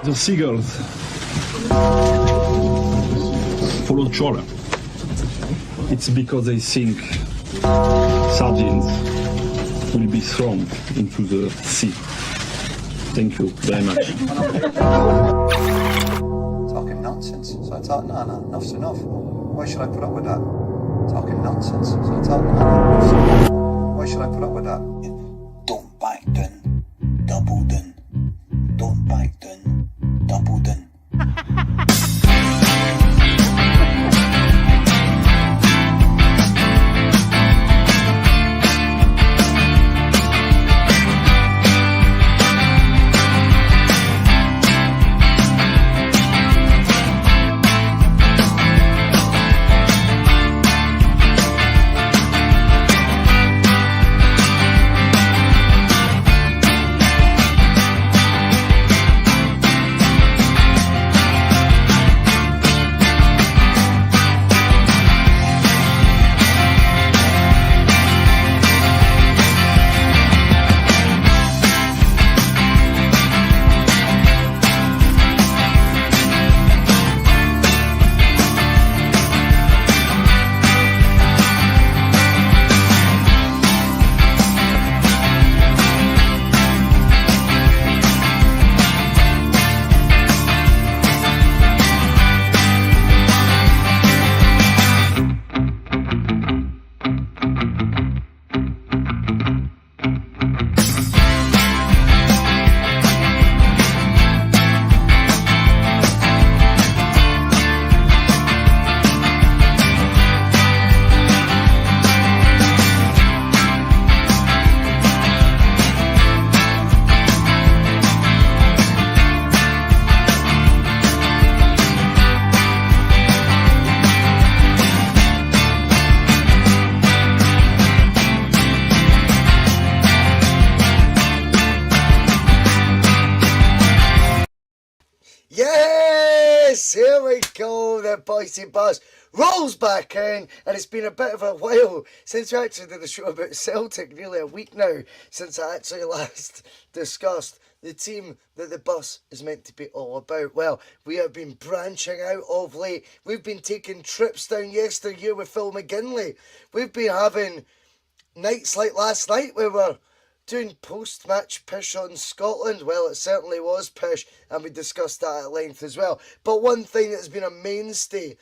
The seagulls follow trawler. It's because they think sardines will be thrown into the sea. Thank you very much. Talking nonsense. So I thought, no, enough's enough. Why should I put up with that? Talking nonsense. So I thought, no, enough's enough. Why should I put up with that? Don't back down, double down. Don't back down, double down. Yes, here we go. The Bhoycie Buzz rolls back in, and it's been a bit of a while since we actually did the show about Celtic, nearly a week now since I actually last discussed the team that the bus is meant to be all about. Well, we have been branching out of late. We've been taking trips down yesteryear with Phil McGinley. We've been having nights like last night where we're doing post-match pish on Scotland. Well, it certainly was pish, and we discussed that at length as well. But one thing that's been a mainstay,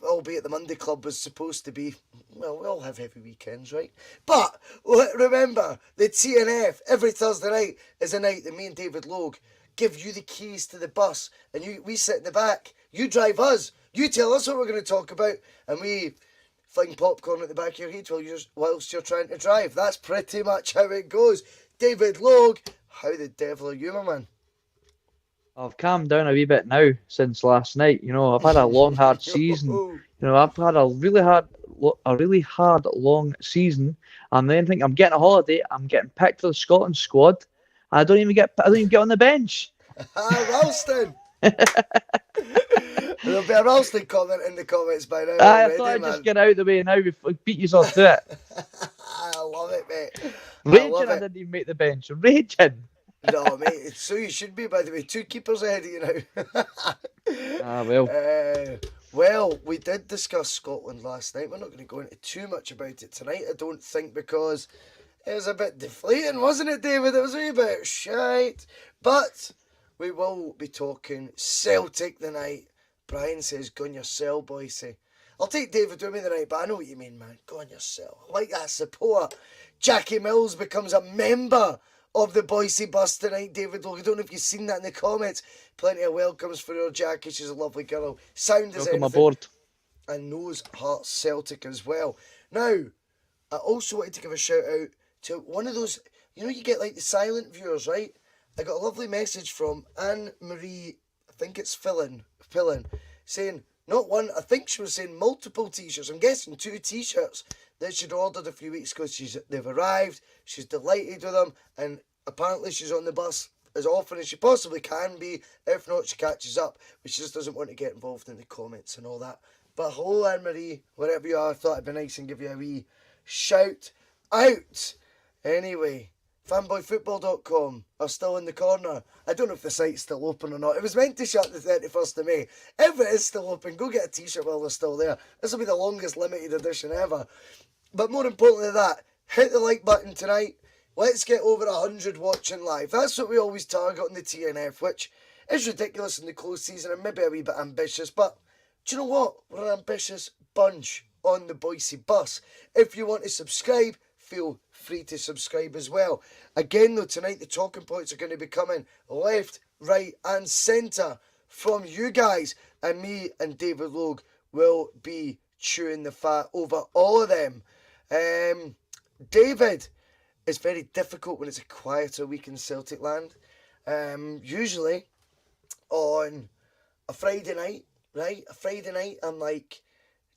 albeit the Monday Club was supposed to be, well, we all have heavy weekends, right? But remember, the T.N.F. every Thursday night is a night that me and David Logue give you the keys to the bus, and we sit in the back. You drive us. You tell us what we're going to talk about, and we fling popcorn at the back of your head whilst you're trying to drive. That's pretty much how it goes. David Logue, how the devil are you, my man? I've calmed down a wee bit now since last night. You know, I've had a long, hard season. You know, I've had a really hard, long season. And then think I'm getting a holiday. I'm getting picked for the Scotland squad. I don't even get on the bench. Ralston. There'll be a Ralston comment in the comments by now. I thought I'd just get out of the way now. We beat you off to it. I love it, mate. Raging, I didn't even make the bench. Raging. No, mate, so you should be, by the way. 2 keepers ahead of you now. Well, we did discuss Scotland last night. We're not going to go into too much about it tonight, I don't think, because it was a bit deflating, wasn't it, David? It was a wee bit shite. But we will be talking Celtic tonight. Brian says, go on your cell, Bhoycie. I'll take David with me tonight, but I know what you mean, man. Go on your cell. I like that support. Jackie Mills becomes a member of the Bhoycie bus tonight, David Logue. I don't know if you've seen that in the comments. Plenty of welcomes for her, Jackie. She's a lovely girl. Sound as Welcome anything. aboard. And knows her Celtic as well. Now, I also wanted to give a shout out to one of those, you know, you get like the silent viewers, right? I got a lovely message from Anne-Marie, I think it's Fillin, saying, not one, I think she was saying multiple t-shirts. I'm guessing 2 t-shirts that she'd ordered a few weeks ago. They've arrived, she's delighted with them, and apparently she's on the bus as often as she possibly can be. If not, she catches up, but she just doesn't want to get involved in the comments and all that. But hello, Anne-Marie, wherever you are, I thought it'd be nice and give you a wee shout out. Anyway, fanboyfootball.com are still in the corner. I don't know if the site's still open or not. It was meant to shut the 31st of May. If it is still open, go get a t-shirt while they're still there. This will be the longest limited edition ever. But more importantly than that, hit the like button tonight. Let's get over 100 watching live. That's what we always target on the T.N.F, which is ridiculous in the close season and maybe a wee bit ambitious. But do you know what? We're an ambitious bunch on the Bhoycie bus. If you want to subscribe, feel free to subscribe as well. Again though, tonight the talking points are going to be coming left, right and centre from you guys. And me and David Logue will be chewing the fat over all of them. David, it's very difficult when it's a quieter week in Celtic land. Usually on a Friday night, right? A Friday night, I'm like,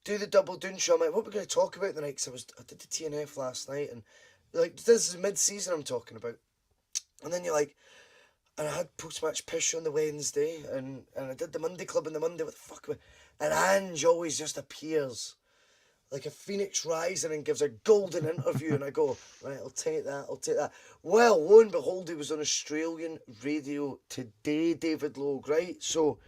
do the double doon show. I'm like, what are we going to talk about the night? Because I did the T.N.F last night, and like, this is mid-season I'm talking about. And then you're like, and I had post-match pish on the Wednesday, and I did the Monday club on the Monday. What the fuck? And Ange always just appears like a phoenix rising and gives a golden interview, and I go, right, I'll take that. Well, lo and behold, he was on Australian radio today, David Logue, right? So,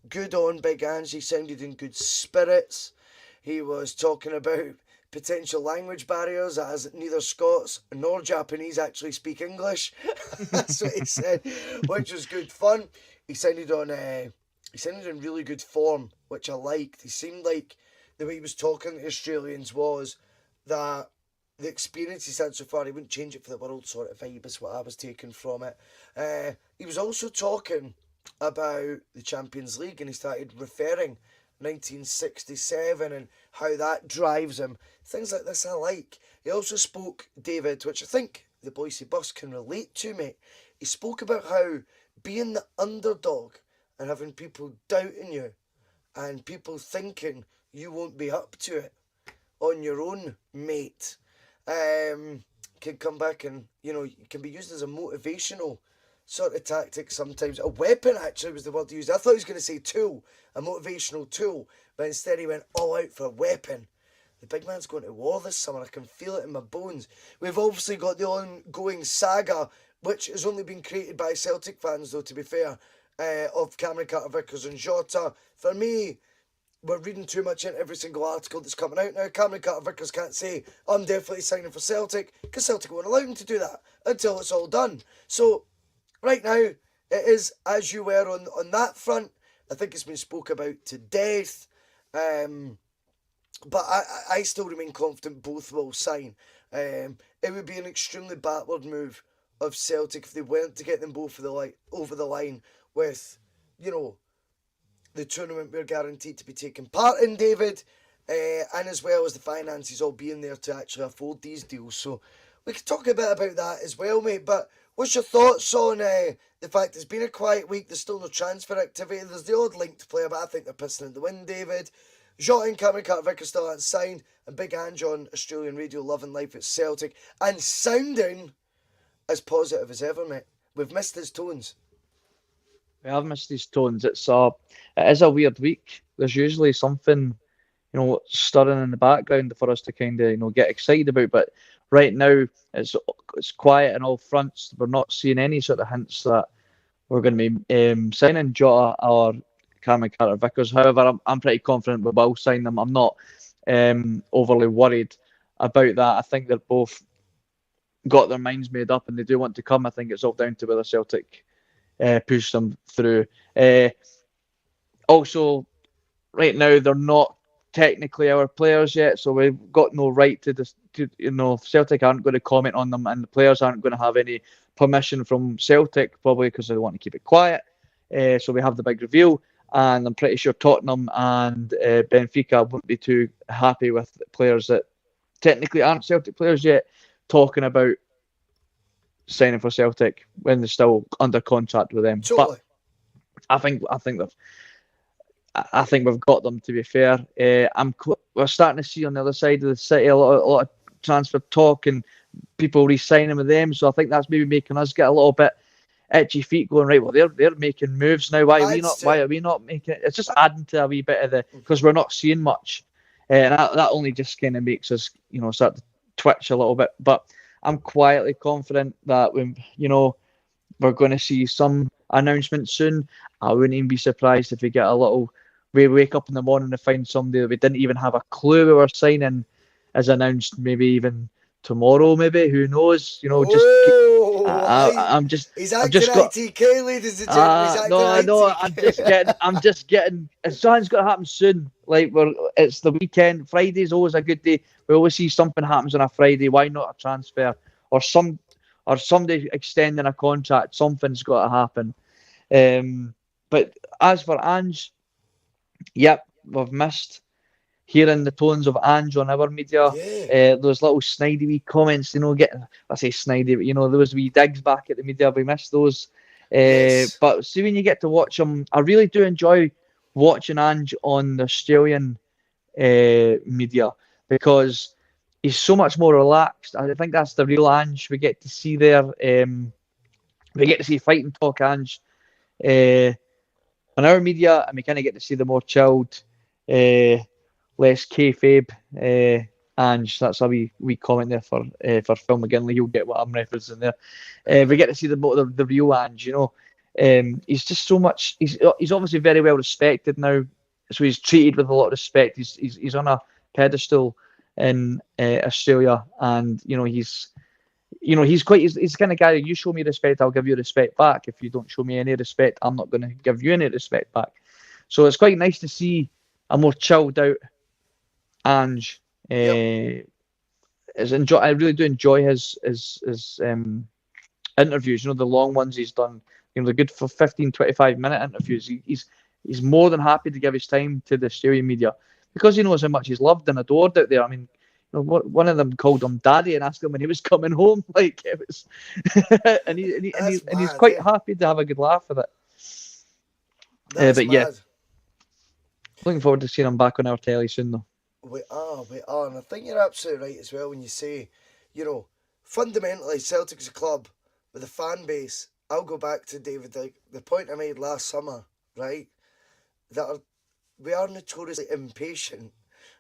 good on Big Ange. He sounded in good spirits. He was talking about potential language barriers, as neither Scots nor Japanese actually speak English. That's what he said, which was good fun. He sounded in really good form, which I liked. He seemed like the way he was talking to Australians was that the experience he's had so far, he wouldn't change it for the world sort of vibe, is what I was taking from it. He was also talking about the Champions League, and he started referring 1967 and how that drives him. Things like this I like. He also spoke, David, which I think the Bhoycie bus can relate to, mate. He spoke about how being the underdog and having people doubting you and people thinking you won't be up to it on your own, mate, can come back and, you know, can be used as a motivational sort of tactic sometimes. A weapon, actually, was the word he used. I thought he was going to say tool, a motivational tool, but instead he went all out for a weapon. The big man's going to war this summer. I can feel it in my bones. We've obviously got the ongoing saga, which has only been created by Celtic fans, though, to be fair, of Cameron Carter-Vickers and Jota. For me, we're reading too much into every single article that's coming out now. Cameron Carter-Vickers can't say, I'm definitely signing for Celtic, because Celtic won't allow him to do that until it's all done. So, right now, it is as you were on that front. I think it's been spoke about to death. But I still remain confident both will sign. It would be an extremely backward move of Celtic if they weren't to get them both over the line with, you know, the tournament we're guaranteed to be taking part in, David, and as well as the finances all being there to actually afford these deals. So we could talk a bit about that as well, mate. But what's your thoughts on the fact it's been a quiet week? There's still no transfer activity. There's the odd linked player, but I think they're pissing in the wind, David. Jota and Cameron Carter-Vickers still aren't signed, and Big Ange on Australian radio loving life at Celtic and sounding as positive as ever, mate. We've missed his tones. We have missed his tones. It is a weird week. There's usually something, you know, stirring in the background for us to kind of, you know, get excited about. But right now, it's quiet on all fronts. We're not seeing any sort of hints that we're going to be signing Jota or Cameron Carter-Vickers. However, I'm pretty confident we will sign them. I'm not overly worried about that. I think they're both got their minds made up and they do want to come. I think it's all down to whether Celtic push them through. Also, right now, they're not technically our players yet, so we've got no right to you know, Celtic aren't going to comment on them, and the players aren't going to have any permission from Celtic, probably because they want to keep it quiet. So we have the big reveal, and I'm pretty sure Tottenham and Benfica wouldn't be too happy with players that technically aren't Celtic players yet talking about signing for Celtic when they're still under contract with them. Totally. But I think we've got them, to be fair. We're starting to see on the other side of the city a lot of transfer talk and people re-signing with them. So I think that's maybe making us get a little bit itchy feet, going, right, well, they're making moves now. Why are we not making it? It's just adding to a wee bit of because we're not seeing much. And that only just kind of makes us, you know, start to twitch a little bit. But I'm quietly confident that we're going to see some announcement soon. I wouldn't even be surprised if we wake up in the morning and find somebody that we didn't even have a clue we were signing is announced. Maybe even tomorrow. Maybe, who knows? Oh, he's I've acting just got. ITK, ladies and gentlemen. He's acting No, ITK. I'm just getting. Something's got to happen soon. Like it's the weekend. Friday's always a good day. We always see something happens on a Friday. Why not a transfer or somebody extending a contract? Something's got to happen. But as for Ange, yep, we've missed hearing the tones of Ange on our media. Yeah. Those little snidey wee comments, I say snidey, but those wee digs back at the media, we miss those. Yes. But see, when you get to watch him, I really do enjoy watching Ange on the Australian media because he's so much more relaxed. I think that's the real Ange we get to see there. We get to see fighting talk Ange on our media, and we kind of get to see the more chilled, less kayfabe Ange. That's a wee comment there for Phil McGinley. You'll get what I'm referencing there. We get to see the real Ange. He's just so much. He's obviously very well respected now, so he's treated with a lot of respect. He's on a pedestal in Australia, and he's he's the kind of guy. You show me respect, I'll give you respect back. If you don't show me any respect, I'm not going to give you any respect back. So it's quite nice to see a more chilled out Ange. Yep. I really do enjoy his interviews. The long ones he's done. They're good for 15, 25-minute interviews. He's more than happy to give his time to the Australian media because he knows how much he's loved and adored out there. I mean, one of them called him daddy and asked him when he was coming home. Like it was, and he's quite happy to have a good laugh with it. That's but mad. yeah, looking forward to seeing him back on our telly soon, though. We are, and I think you're absolutely right as well when you say, fundamentally Celtic's a club with a fan base. I'll go back to David, like the point I made last summer, right? We are notoriously impatient,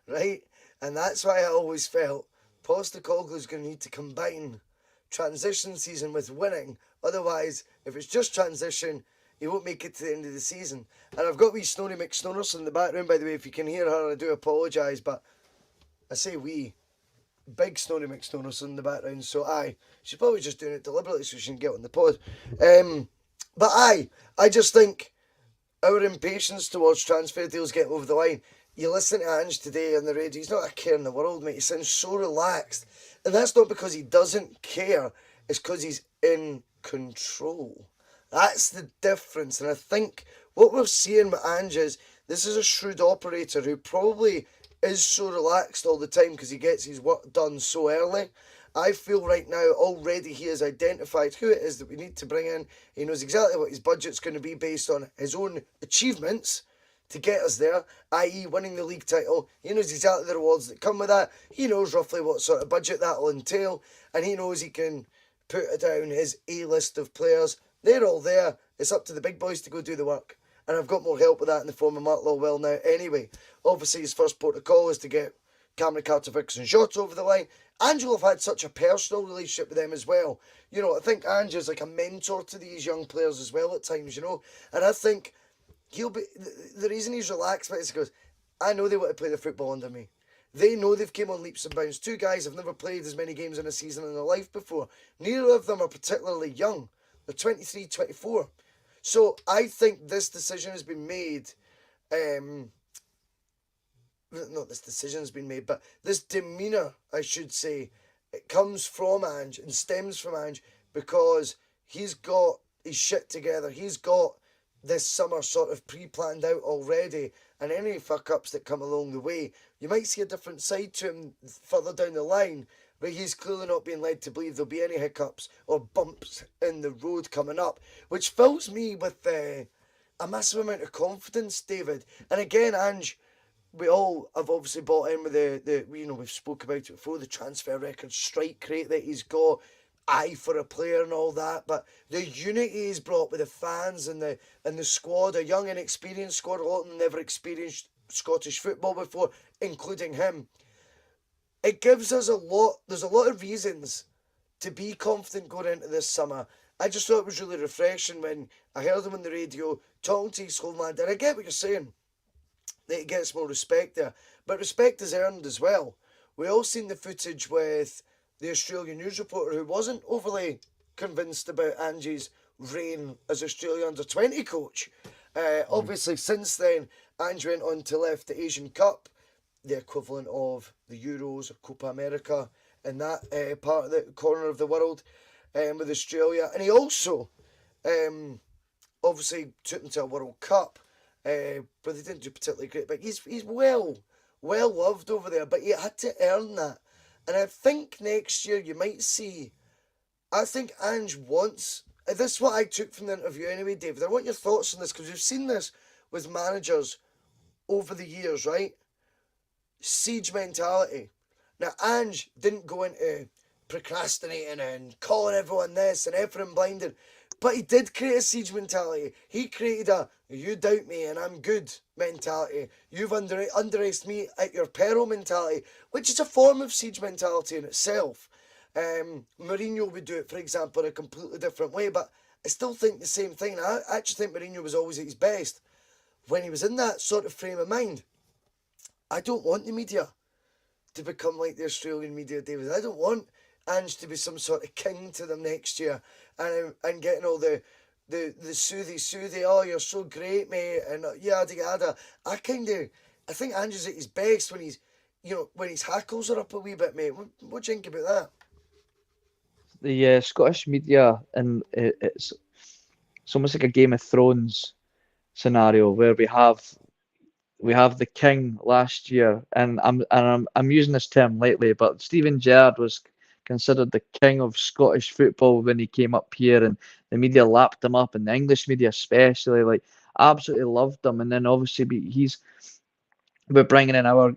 right? And that's why I always felt Postecoglou's going to need to combine transition season with winning. Otherwise, if it's just transition, he won't make it to the end of the season. And I've got wee Snorri McSnorris in the background, by the way. If you can hear her, I do apologise, but I say wee. Big Snorri McSnorris in the background, so she's probably just doing it deliberately so she can get on the pod. But I just think our impatience towards transfer deals getting over the line. You listen to Ange today on the radio, he's not a care in the world, mate. He sounds so relaxed. And that's not because he doesn't care, it's because he's in control. That's the difference. And I think what we're seeing with Ange is this is a shrewd operator who probably is so relaxed all the time because he gets his work done so early. I feel right now already he has identified who it is that we need to bring in. He knows exactly what his budget's going to be based on his own achievements to get us there, i.e. winning the league title. He knows exactly the rewards that come with that. He knows roughly what sort of budget that will entail, and he knows he can put it down his A-list of players. They're all there. It's up to the big boys to go do the work. And I've got more help with that in the form of Mark Lawwell now anyway. Obviously, his first port of call is to get Cameron Carter-Vickers and Jota over the line. Angelo have had such a personal relationship with them as well. I think Ange is like a mentor to these young players as well at times, And I think he'll be... The reason he's relaxed is because I know they want to play the football under me. They know they've came on leaps and bounds. Two guys have never played as many games in a season in their life before. Neither of them are particularly young. They're 23, 24. So I think this decision has been made... not this decision's been made, but this demeanour, I should say, it comes from Ange and stems from Ange because he's got his shit together. He's got this summer sort of pre-planned out already, and any fuck-ups that come along the way, you might see a different side to him further down the line, but he's clearly not being led to believe there'll be any hiccups or bumps in the road coming up, which fills me with a massive amount of confidence, David. And again, Ange, we all have obviously bought in with the we've spoke about it before, the transfer record strike rate that he's got, eye for a player and all that, but the unity he's brought with the fans and the squad, a young inexperienced squad, a lot of them never experienced Scottish football before, including him. It gives us there's a lot of reasons to be confident going into this summer. I just thought it was really refreshing when I heard him on the radio talking to his homeland. And I get what you're saying, that he gets more respect there. But respect is earned as well. We all seen the footage with the Australian news reporter who wasn't overly convinced about Angie's reign as Australia under-20 coach. Obviously, since then, Ange went on to lift the Asian Cup, the equivalent of the Euros or Copa America in that part of the corner of the world with Australia. And he also obviously took them to a World Cup, but they didn't do particularly great. But he's well loved over there, but he had to earn that. And I think next year you might see, I think Ange wants, this is what I took from the interview anyway, David. I want your thoughts on this, because we've seen this with managers over the years, right? Siege mentality. Now, Ange didn't go into procrastinating and calling everyone this and everything blinded, but he did create a siege mentality. He created a you doubt me and I'm good mentality. You've underestimated me at your peril mentality, which is a form of siege mentality in itself. Mourinho would do it, for example, in a completely different way, but I still think the same thing. I actually think Mourinho was always at his best when he was in that sort of frame of mind. I don't want the media to become like the Australian media, David. I don't want Ange to be some sort of king to them next year and getting all the soothy, oh, you're so great, mate, and yada yada. I think Ange is at his best when he's, when his hackles are up a wee bit, mate. What do you think about that? The Scottish media, and it's almost like a Game of Thrones scenario where we have the king last year, and I'm using this term lightly, but Steven Gerrard was considered the king of Scottish football when he came up here, and the media lapped him up, and the English media especially, like, absolutely loved him. And then obviously we're bringing in our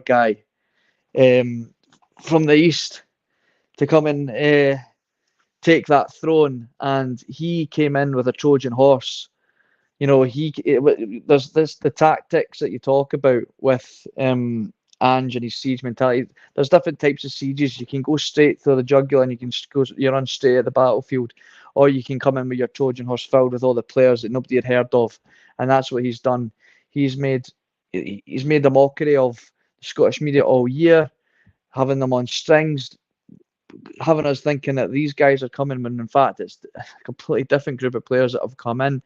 guy from the east to come and take that throne, and he came in with a Trojan horse. There's the tactics that you talk about with Ange and his siege mentality. There's different types of sieges. You can go straight through the jugular and you run straight at the battlefield, or you can come in with your Trojan horse filled with all the players that nobody had heard of, and that's what he's done. He's made a mockery of the Scottish media all year, having them on strings, having us thinking that these guys are coming when in fact it's a completely different group of players that have come in.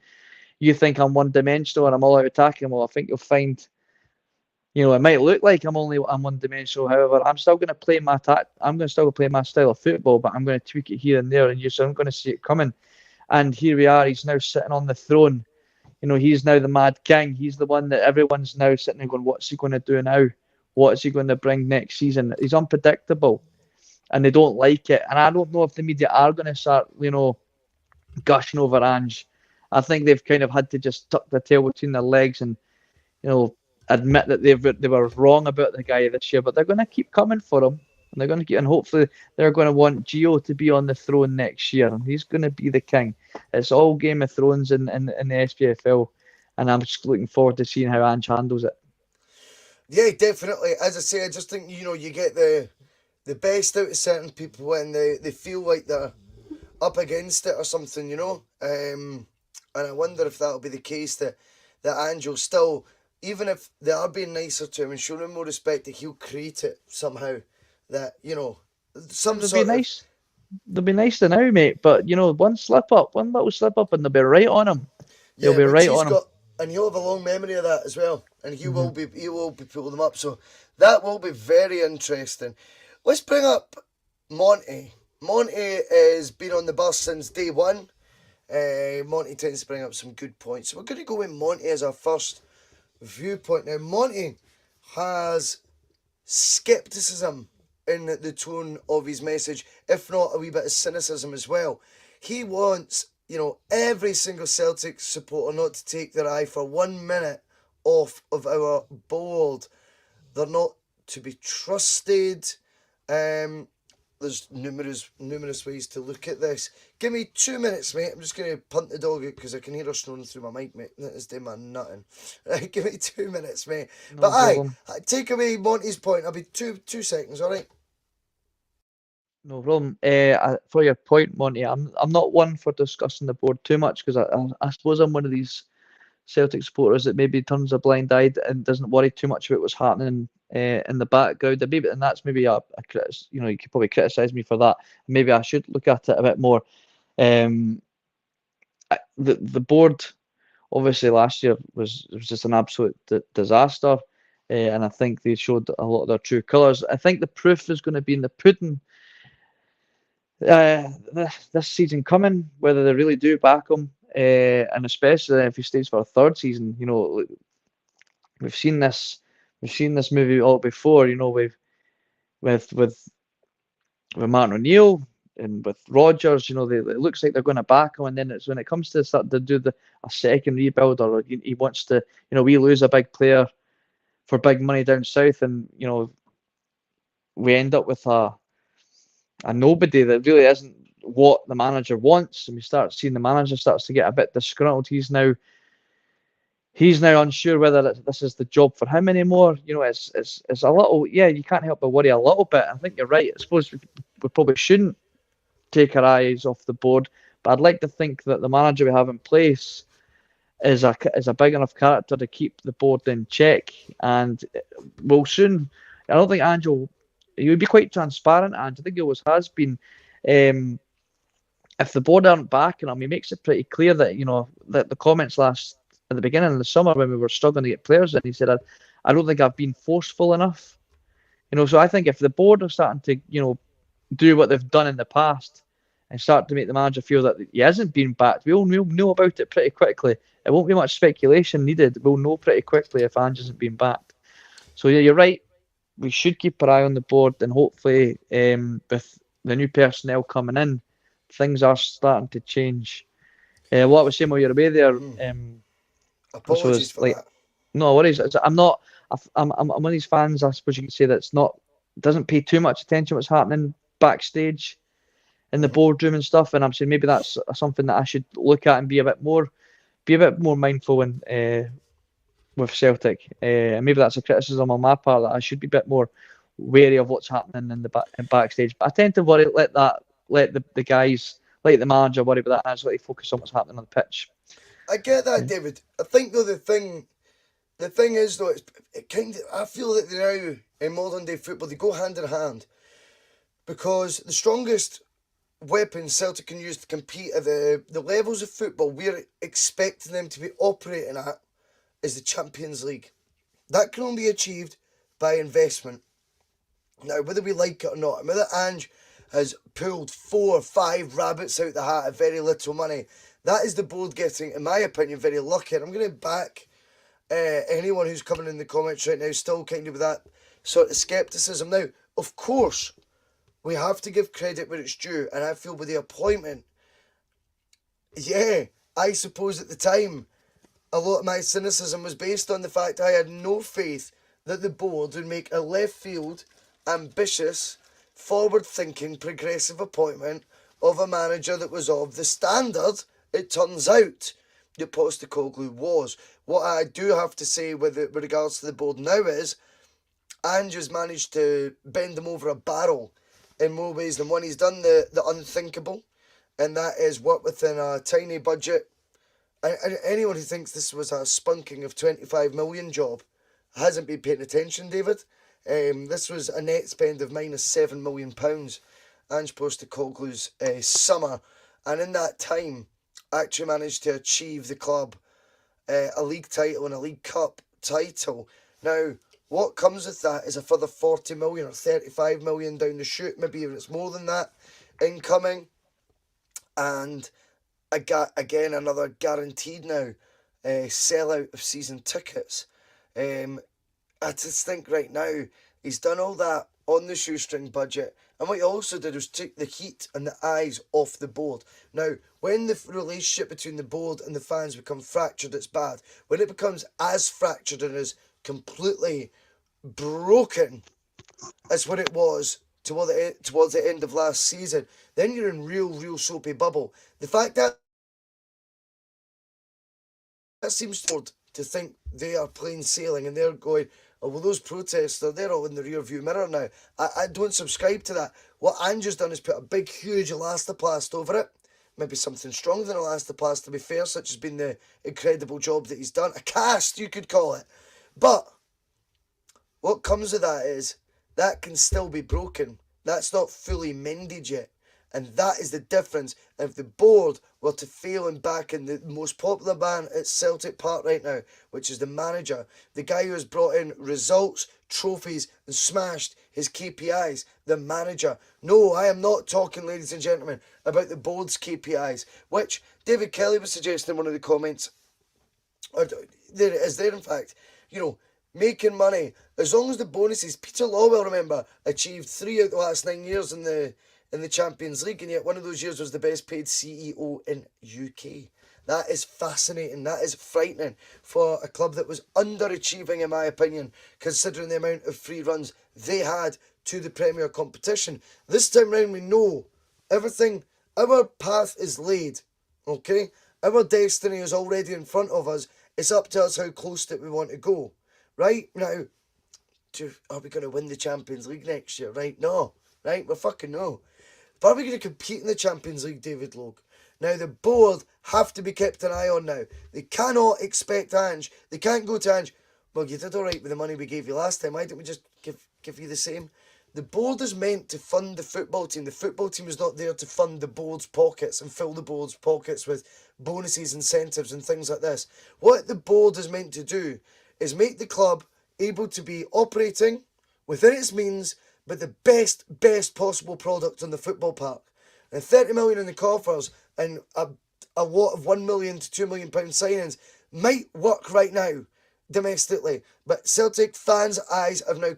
You think I'm one dimensional and I'm all out attacking. Well, I think you'll find, it might look like I'm one dimensional. However, I'm still going to play I'm going to still play my style of football, but I'm going to tweak it here and there, and so I'm going to see it coming. And here we are. He's now sitting on the throne. He's now the Mad King. He's the one that everyone's now sitting there going, what's he going to do now? What is he going to bring next season? He's unpredictable, and they don't like it. And I don't know if the media are going to start, gushing over Ange. I think they've kind of had to just tuck their tail between their legs and, admit that they were wrong about the guy this year. But they're going to keep coming for him, and they're going to and hopefully they're going to want Gio to be on the throne next year, and he's going to be the king. It's all Game of Thrones in the SPFL, and I'm just looking forward to seeing how Ange handles it. Yeah, definitely. As I say, I just think you get the best out of certain people when they feel like they're up against it or something, and I wonder if that'll be the case, that Ange will still, even if they are being nicer to him and showing him more respect, that he'll create it somehow. That, some They'll sort be nice. They'll be nice to now, mate. But one little slip up, and they'll be right on him. They'll be right on him. And he'll have a long memory of that as well. And he will be pulling them up. So that will be very interesting. Let's bring up Monty. Monty has been on the bus since day one. Monty tends to bring up some good points. So we're going to go with Monty as our first viewpoint. Now, Monty has scepticism in the tone of his message, if not a wee bit of cynicism as well. He wants, every single Celtic supporter not to take their eye for 1 minute off of our board. They're not to be trusted. There's numerous ways to look at this. Give me 2 minutes, mate. I'm just going to punt the dog out because I can hear her snoring through my mic, mate. That is doing my nutting. Right, give me 2 minutes, mate. No but problem. take away Monty's point. I'll be two seconds, all right? No problem. For your point, Monty, I'm not one for discussing the board too much because I suppose I'm one of these Celtic supporters that maybe turns a blind eye and doesn't worry too much about what's happening in the background. And that's maybe you could probably criticise me for that. Maybe I should look at it a bit more. Um, the board obviously last year was just an absolute disaster, and I think they showed a lot of their true colours. I think the proof is going to be in the pudding this season coming, whether they really do back him, and especially if he stays for a third season. We've seen this movie all before. With Martin O'Neill and with Rodgers. It looks like they're going to back him, and then it's when it comes to start to do a second rebuild, or he wants to. We lose a big player for big money down south, and we end up with a nobody that really isn't what the manager wants, and we start seeing the manager starts to get a bit disgruntled. He's now unsure whether this is the job for him anymore. It's a little, yeah, you can't help but worry a little bit. I think you're right. I suppose we probably shouldn't take our eyes off the board, but I'd like to think that the manager we have in place is a big enough character to keep the board in check, and will soon. I don't think Angel. He would be quite transparent, and I think he always has been. If the board aren't backing him, he makes it pretty clear that that the comments last at the beginning of the summer when we were struggling to get players in, he said, "I don't think I've been forceful enough." So I think if the board are starting to do what they've done in the past and start to make the manager feel that he hasn't been backed, we'll know about it pretty quickly. It won't be much speculation needed. We'll know pretty quickly if Ange hasn't been backed. So yeah, you're right. We should keep our eye on the board, and hopefully, with the new personnel coming in, things are starting to change. What I was saying while you're away there, Apologies for that. No worries. I'm not. I'm one of these fans. I suppose you could say that's not doesn't pay too much attention to what's happening backstage in the boardroom and stuff. And I'm saying maybe that's something that I should look at and be a bit more mindful in with Celtic. And maybe that's a criticism on my part that I should be a bit more wary of what's happening in backstage. But I tend to worry. Let the guys, like the manager, worry about that, and I just let you focus on what's happening on the pitch. I get that, David. I think though the thing is though I feel that now in modern day football they go hand in hand, because the strongest weapon Celtic can use to compete at the levels of football we're expecting them to be operating at is the Champions League. That can only be achieved by investment. Now, whether we like it or not, whether Ange has pulled 4 or 5 rabbits out the hat at very little money, that is the board getting, in my opinion, very lucky. And I'm going to back anyone who's coming in the comments right now still kind of with that sort of scepticism. Now, of course, we have to give credit where it's due, and I feel with the appointment, yeah, I suppose at the time, a lot of my cynicism was based on the fact I had no faith that the board would make a left field, ambitious, forward-thinking, progressive appointment of a manager that was of the standard, it turns out, that Postecoglou was. What I do have to say with regards to the board now is, Ange has managed to bend them over a barrel in more ways than one. He's done the unthinkable, and that is work within a tiny budget. And anyone who thinks this was a spunking of 25 million job hasn't been paying attention, David. This was a net spend of minus £7 million, Ange Postecoglou's summer, and in that time actually managed to achieve the club a league title and a League Cup title. Now, what comes with that is a further 40 million or 35 million down the chute, maybe even it's more than that, incoming, and again another guaranteed now sellout of season tickets. I just think right now he's done all that on the shoestring budget, and what he also did was take the heat and the eyes off the board. Now, when the relationship between the board and the fans become fractured, it's bad. When it becomes as fractured and as completely broken as what it was towards the end of last season, then you're in real soapy bubble. The fact that seems toward to think they are plain sailing and they're going, oh, well, those protests, they're all in the rear view mirror now. I don't subscribe to that. What Ange's done is put a big, huge elastoplast over it. Maybe something stronger than elastoplast, to be fair, such has been the incredible job that he's done. A cast, you could call it. But what comes of that is that can still be broken. That's not fully mended yet. And that is the difference. If the board were to fail in backing the most popular man at Celtic Park right now, which is the manager, the guy who has brought in results, trophies, and smashed his KPIs, the manager. No, I am not talking, ladies and gentlemen, about the board's KPIs, which David Kelly was suggesting in one of the comments. Or there it is there, in fact. You know, making money. As long as the bonuses, Peter Lawwell, remember, achieved 3 out of the last 9 years in the Champions League, and yet one of those years was the best paid CEO in UK. That is fascinating. That is frightening for a club that was underachieving, in my opinion, considering the amount of free runs they had to the Premier competition. This time round, we know everything, our path is laid, okay? Our destiny is already in front of us. It's up to us how close that we want to go. Right? Now, are we going to win the Champions League next year? Right? No. Right? We're fucking no. But are we going to compete in the Champions League, David Logue? Now, the board have to be kept an eye on now. They cannot expect Ange. They can't go to Ange, well, you did all right with the money we gave you last time. Why didn't we just give you the same? The board is meant to fund the football team. The football team is not there to fund the board's pockets and fill the board's pockets with bonuses, incentives, and things like this. What the board is meant to do is make the club able to be operating within its means, but the best possible product on the football park. And 30 million in the coffers and a lot of £1 million to £2 million signings might work right now domestically, but Celtic fans' eyes have now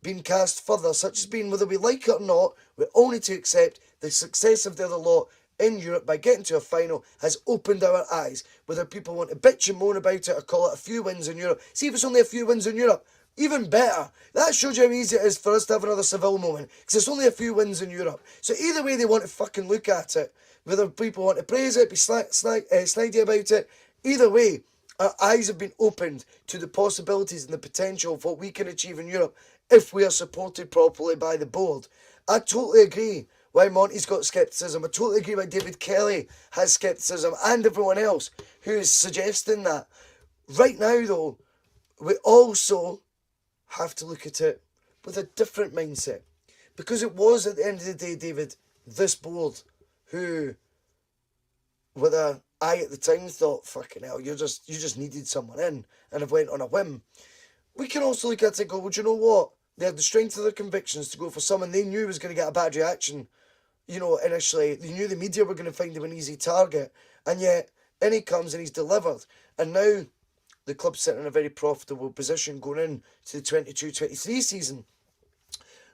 been cast further, such as being, whether we like it or not, we all need to accept the success of the other lot in Europe by getting to a final has opened our eyes. Whether people want to bitch and moan about it or call it a few wins in Europe, see if it's only a few wins in Europe, even better. That shows you how easy it is for us to have another Seville moment, because it's only a few wins in Europe. So either way they want to fucking look at it, whether people want to praise it, be snidey about it, either way, our eyes have been opened to the possibilities and the potential of what we can achieve in Europe if we are supported properly by the board. I totally agree why Monty's got scepticism. I totally agree why David Kelly has scepticism, and everyone else who is suggesting that. Right now, though, we also have to look at it with a different mindset. Because it was, at the end of the day, David, this board who, with an eye at the time, thought, fucking hell, you just needed someone in, and have went on a whim. We can also look at it and go, well, do you know what? They had the strength of their convictions to go for someone they knew was going to get a bad reaction. You know, initially, they knew the media were going to find him an easy target, and yet in he comes and he's delivered. And now the club's sitting in a very profitable position going in to the 22-23 season.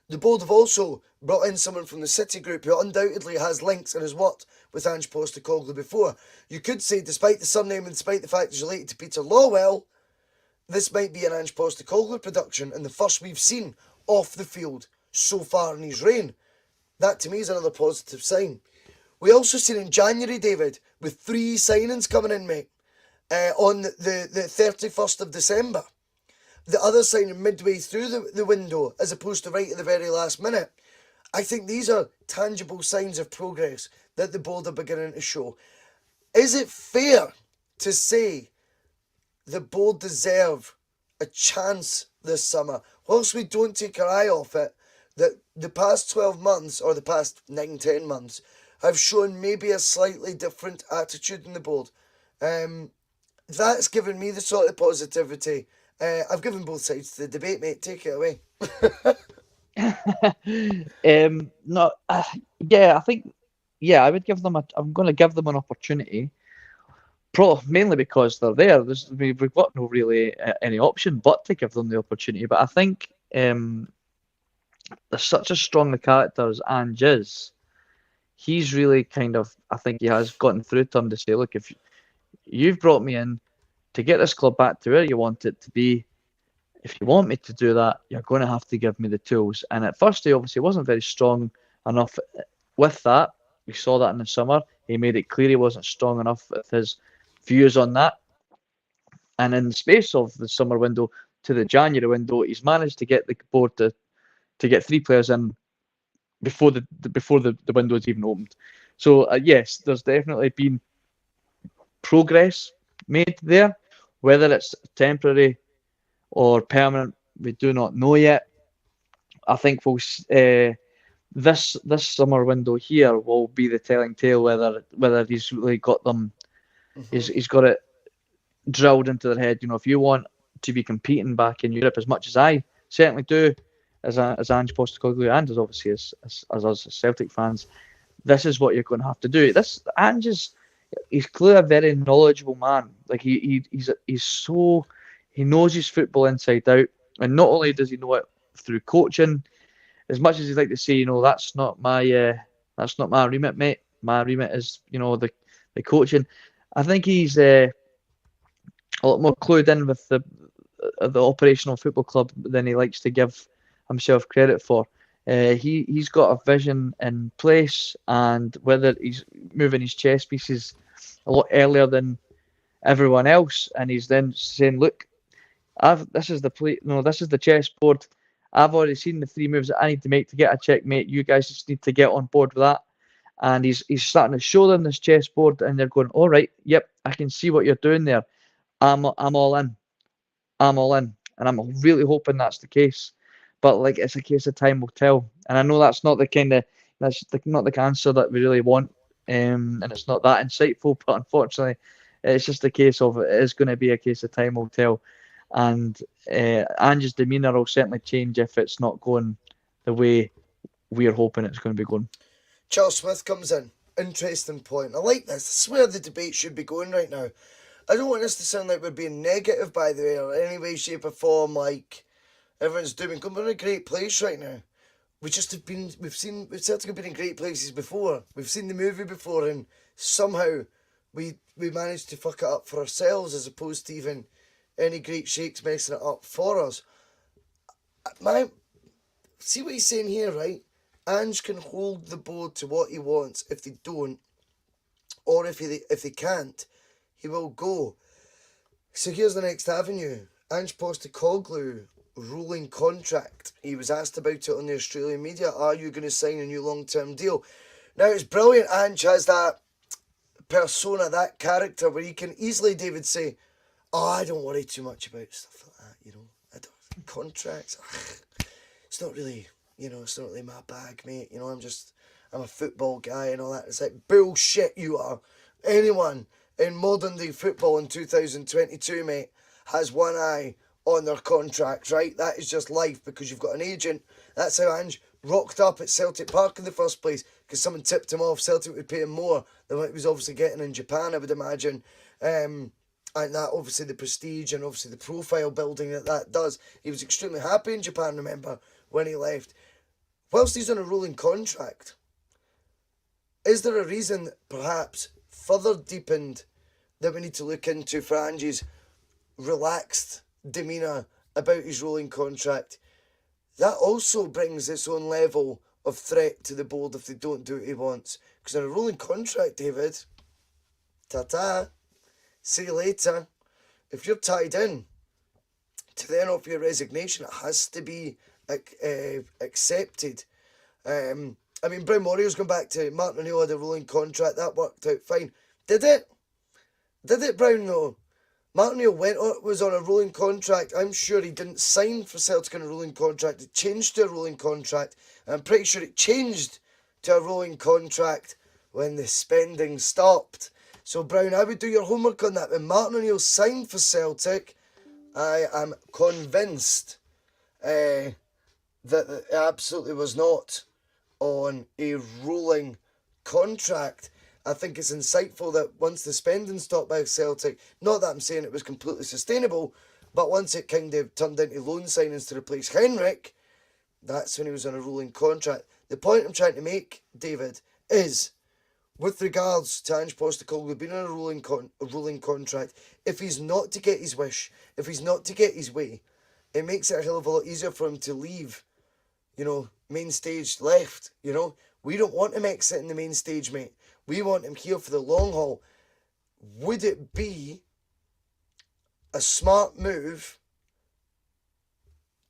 The board have also brought in someone from the City Group who undoubtedly has links and has worked with Ange Postecoglou before. You could say, despite the surname and despite the fact he's related to Peter Lawwell, this might be an Ange Postecoglou production and the first we've seen off the field so far in his reign. That to me is another positive sign. We also seen in January, David, with 3 signings coming in, mate, on the 31st of December. The other signing midway through the window as opposed to right at the very last minute. I think these are tangible signs of progress that the board are beginning to show. Is it fair to say the board deserve a chance this summer, whilst we don't take our eye off it, that the past 12 months, or the past 9-10 months, have shown maybe a slightly different attitude in the board? That's given me the sort of positivity. I've given both sides to the debate, mate. Take it away. I think, I would give them I'm going to give them an opportunity. Mainly because they're there. We've got no really any option but to give them the opportunity. But I think there's such a strong character as Ange is. He's really I think he has gotten through to him to say, look, if you've brought me in to get this club back to where you want it to be, if you want me to do that, you're going to have to give me the tools. And at first, he obviously wasn't very strong enough with that. We saw that in the summer. He made it clear he wasn't strong enough with his views on that. And in the space of the summer window to the January window, he's managed to get the board to get 3 players in before the window is even opened. So yes, there's definitely been progress made there. Whether it's temporary or permanent, we do not know yet. I think this summer window here will be the telling tale whether he's really got them. He's got it drilled into their head. If you want to be competing back in Europe as much as I certainly do, as Ange Postecoglou and as obviously as us as Celtic fans, this is what you're going to have to do. He's clearly a very knowledgeable man. Like he knows his football inside out, and not only does he know it through coaching, as much as he'd like to say, that's not my remit, mate. My remit is the coaching. I think he's a lot more clued in with the operational football club than he likes to give himself credit for. He's got a vision in place, and whether he's moving his chess pieces a lot earlier than everyone else, and he's then saying, "Look, this is the chessboard. I've already seen the 3 moves that I need to make to get a checkmate. You guys just need to get on board with that." And he's starting to show them this chessboard, and they're going, "All right, yep, I can see what you're doing there. I'm all in. I'm all in," and I'm really hoping that's the case. But it's a case of time will tell. And I know that's not not the answer that we really want, and it's not that insightful. But unfortunately, it's just a case of it is going to be a case of time will tell. And Ange's demeanour will certainly change if it's not going the way we're hoping it's going to be going. Charles Smith comes in. Interesting point. I like this. This is where the debate should be going right now. I don't want this to sound like we're being negative, by the way, or any way, shape, or form, like everyone's doing. We're in a great place right now. We've Celtic been in great places before. We've seen the movie before, and somehow we managed to fuck it up for ourselves as opposed to even any great shakes messing it up for us. See what he's saying here, right? Ange can hold the board to what he wants. If they don't, or if they can't, he will go. So here's the next avenue. Ange Postecoglou, ruling contract. He was asked about it on the Australian media. Are you going to sign a new long-term deal? Now, it's brilliant. Ange has that persona, that character, where he can easily, David, say, "Oh, I don't worry too much about stuff like that, I don't, contracts, it's not really, it's not really my bag, mate. I'm a football guy and all that." It's like, bullshit you are. Anyone in modern day football in 2022, mate, has one eye on their contracts, right? That is just life because you've got an agent. That's how Ange rocked up at Celtic Park in the first place, because someone tipped him off. Celtic would pay him more than what he was obviously getting in Japan, I would imagine. And that, obviously, the prestige and obviously the profile building that does. He was extremely happy in Japan, remember, when he left. Whilst he's on a rolling contract, is there a reason, perhaps, further deepened, that we need to look into for Ange's relaxed demeanour about his rolling contract? That also brings its own level of threat to the board if they don't do what he wants. Because in a rolling contract, David, ta-ta, see you later. If you're tied in to then offer your resignation, it has to be accepted. Brian Morio's gone back to Martin O'Neill, had a rolling contract. That worked out fine. Did it? Did it, Brown, though? Martin O'Neill was on a rolling contract. I'm sure he didn't sign for Celtic on a rolling contract. It changed to a rolling contract. I'm pretty sure it changed to a rolling contract when the spending stopped. So, Brown, I would do your homework on that. When Martin O'Neill signed for Celtic, I am convinced that it absolutely was not on a rolling contract. I think it's insightful that once the spending stopped by Celtic, not that I'm saying it was completely sustainable, but once it kind of turned into loan signings to replace Henrik, that's when he was on a rolling contract. The point I'm trying to make, David, is with regards to Ange Postecoglou being on a rolling contract, if he's not to get his wish, if he's not to get his way, it makes it a hell of a lot easier for him to leave, main stage left, We don't want him exiting the main stage, mate. We want him here for the long haul. Would it be a smart move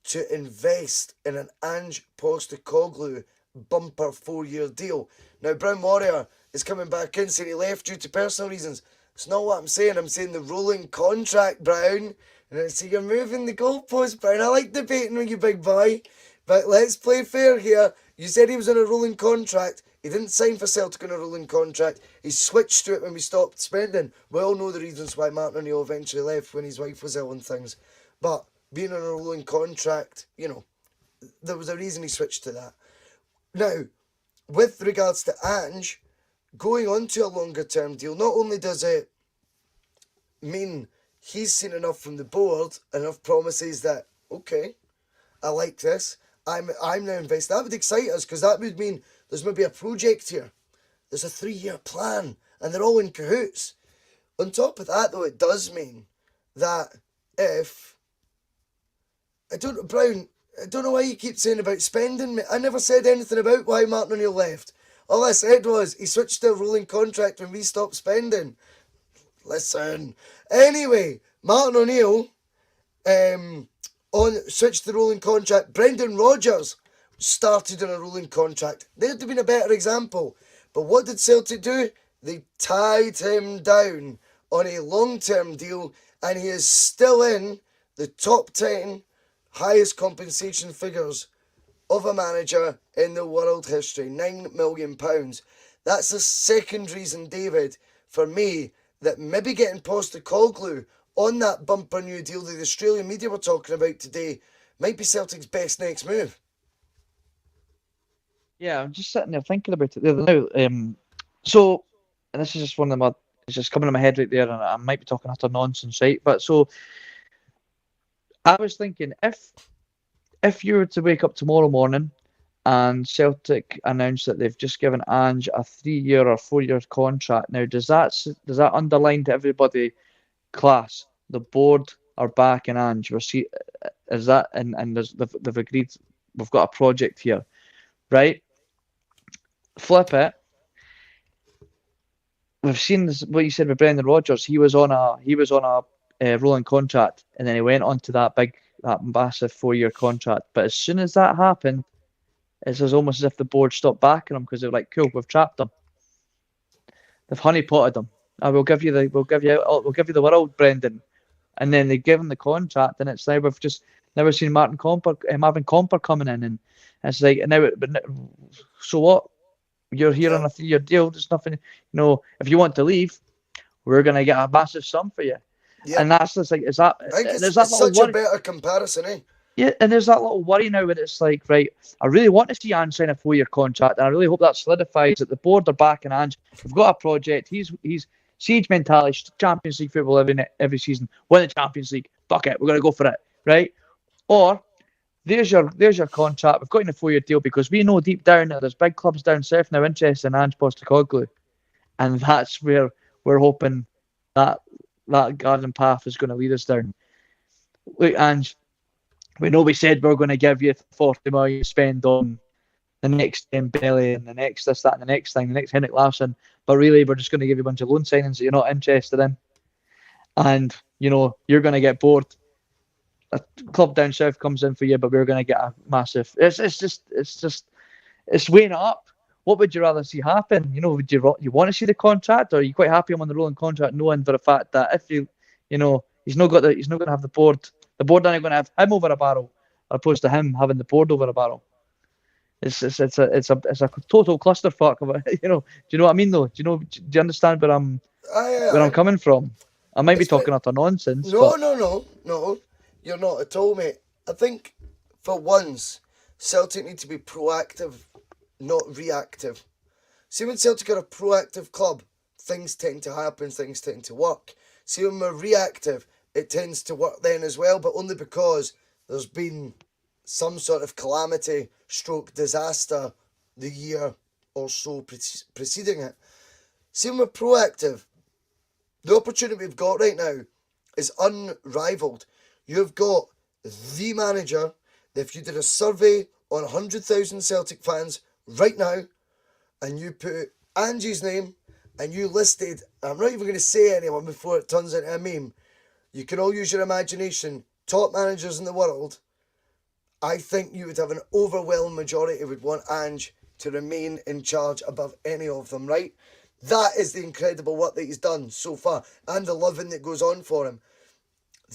to invest in an Ange Postecoglou bumper 4-year deal. Now, Brown Warrior is coming back in saying he left due to personal reasons. It's not what I'm saying. I'm saying the rolling contract, Brown. And I see you're moving the goalpost, Brown. I like debating with you, big boy. But let's play fair here. You said he was on a rolling contract. He didn't sign for Celtic on a rolling contract. He switched to it when we stopped spending. We all know the reasons why Martin O'Neill eventually left when his wife was ill and things. But being on a rolling contract, you know, there was a reason he switched to that. Now, with regards to Ange, going on to a longer term deal, not only does it mean he's seen enough from the board, enough promises that, okay, I like this, I'm now invested. That would excite us, because that would mean there's maybe a project here. There's a 3-year plan, and they're all in cahoots. On top of that, though, it does mean that if... Brown, I don't know why you keep saying about spending. I never said anything about why Martin O'Neill left. All I said was he switched to a rolling contract when we stopped spending. Listen. Anyway, Martin O'Neill switched to the rolling contract. Brendan Rodgers started on a rolling contract. There'd have been a better example. But what did Celtic do? They tied him down on a long-term deal, and he is still in the top 10 highest compensation figures of a manager in the world history. £9 million. That's the second reason, David, for me, that maybe getting Postecoglou on that bumper new deal that the Australian media were talking about today might be Celtic's best next move. Yeah, I'm just sitting there thinking about it the other now. So, and this is just one of my, it's just coming in my head right there, and I might be talking utter nonsense, right? But so, I was thinking, if you were to wake up tomorrow morning and Celtic announced that they've just given Ange a 3-year or 4-year contract, now does that underline to everybody, class, the board are backing Ange? Is that and they've agreed we've got a project here, right? Flip it. We've seen this, what you said with Brendan Rodgers. He was on a rolling contract, and then he went on to that massive 4-year contract. But as soon as that happened, it's almost as if the board stopped backing him, because they're like, "Cool, we've trapped him. They've honeypotted him. We'll give you the world, Brendan." And then they give him the contract, and it's now we've just never seen Marvin Comper coming in, and it's like so what? You're here on a 3-year deal. There's nothing, if you want to leave, we're gonna get a massive sum for you. Yep. And that's just like, is that? I think it's such a better comparison, eh? Yeah, and there's that little worry now when it's like, right, I really want to see Ange sign a 4-year contract, and I really hope that solidifies that the board are backing Ange. We've got a project. He's siege mentality, Champions League football every season. Win the Champions League. Fuck it, we're gonna go for it, right? Or there's your contract. We've got in a 4-year deal, because we know deep down that there's big clubs down south now interested in Ange Postecoglou, and that's where we're hoping that garden path is going to lead us down. Look, Ange, we know we said we're going to give you 40 million to spend on the next Dembele and the next this, that, and the next thing, the next Henrik Larsson, but really we're just going to give you a bunch of loan signings that you're not interested in, and you're going to get bored. A club down south comes in for you, but we're going to get a massive. It's weighing up. What would you rather see happen? Would you want to see the contract, or are you quite happy I'm on the rolling contract, knowing for the fact that if he's not going to have the board aren't going to have him over a barrel, as opposed to him having the board over a barrel. It's a total clusterfuck. Do you know what I mean though? Do you understand where I'm coming from? I might be talking utter nonsense. No. You're not at all, mate. I think, for once, Celtic need to be proactive, not reactive. See, when Celtic are a proactive club, things tend to happen, things tend to work. See, when we're reactive, it tends to work then as well, but only because there's been some sort of calamity, disaster the year or so preceding it. See, when we're proactive, the opportunity we've got right now is unrivaled. You've got the manager that if you did a survey on 100,000 Celtic fans right now, and you put Angie's name, and you listed, I'm not even going to say anyone before it turns into a meme, You can all use your imagination. Top managers in the world, I think you would have an overwhelming majority would want Ange to remain in charge above any of them, right? That is the incredible work that he's done so far, and the loving that goes on for him.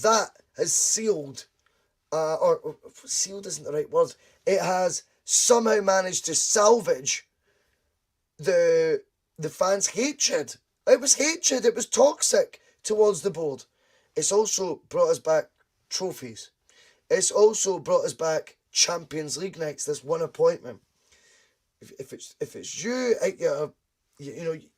That has sealed, or sealed isn't the right word. It has somehow managed to salvage the fans' hatred. It was hatred. It was toxic towards the board. It's also brought us back trophies. It's also brought us back Champions League nights. This one appointment. If it's you at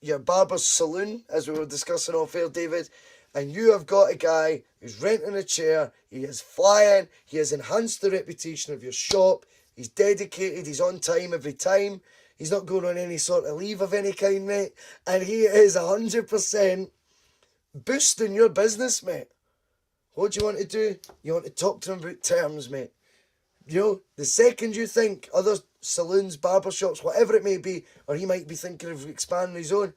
your barber's saloon, as we were discussing off air, David, and you have got a guy who's renting a chair, he is flying, he has enhanced the reputation of your shop, he's dedicated, he's on time every time, he's not going on any sort of leave of any kind, mate, and he is 100% boosting your business, mate. What do you want to do? You want to talk to him about terms, mate. The second you think other saloons, barbershops, whatever it may be, or he might be thinking of expanding his own,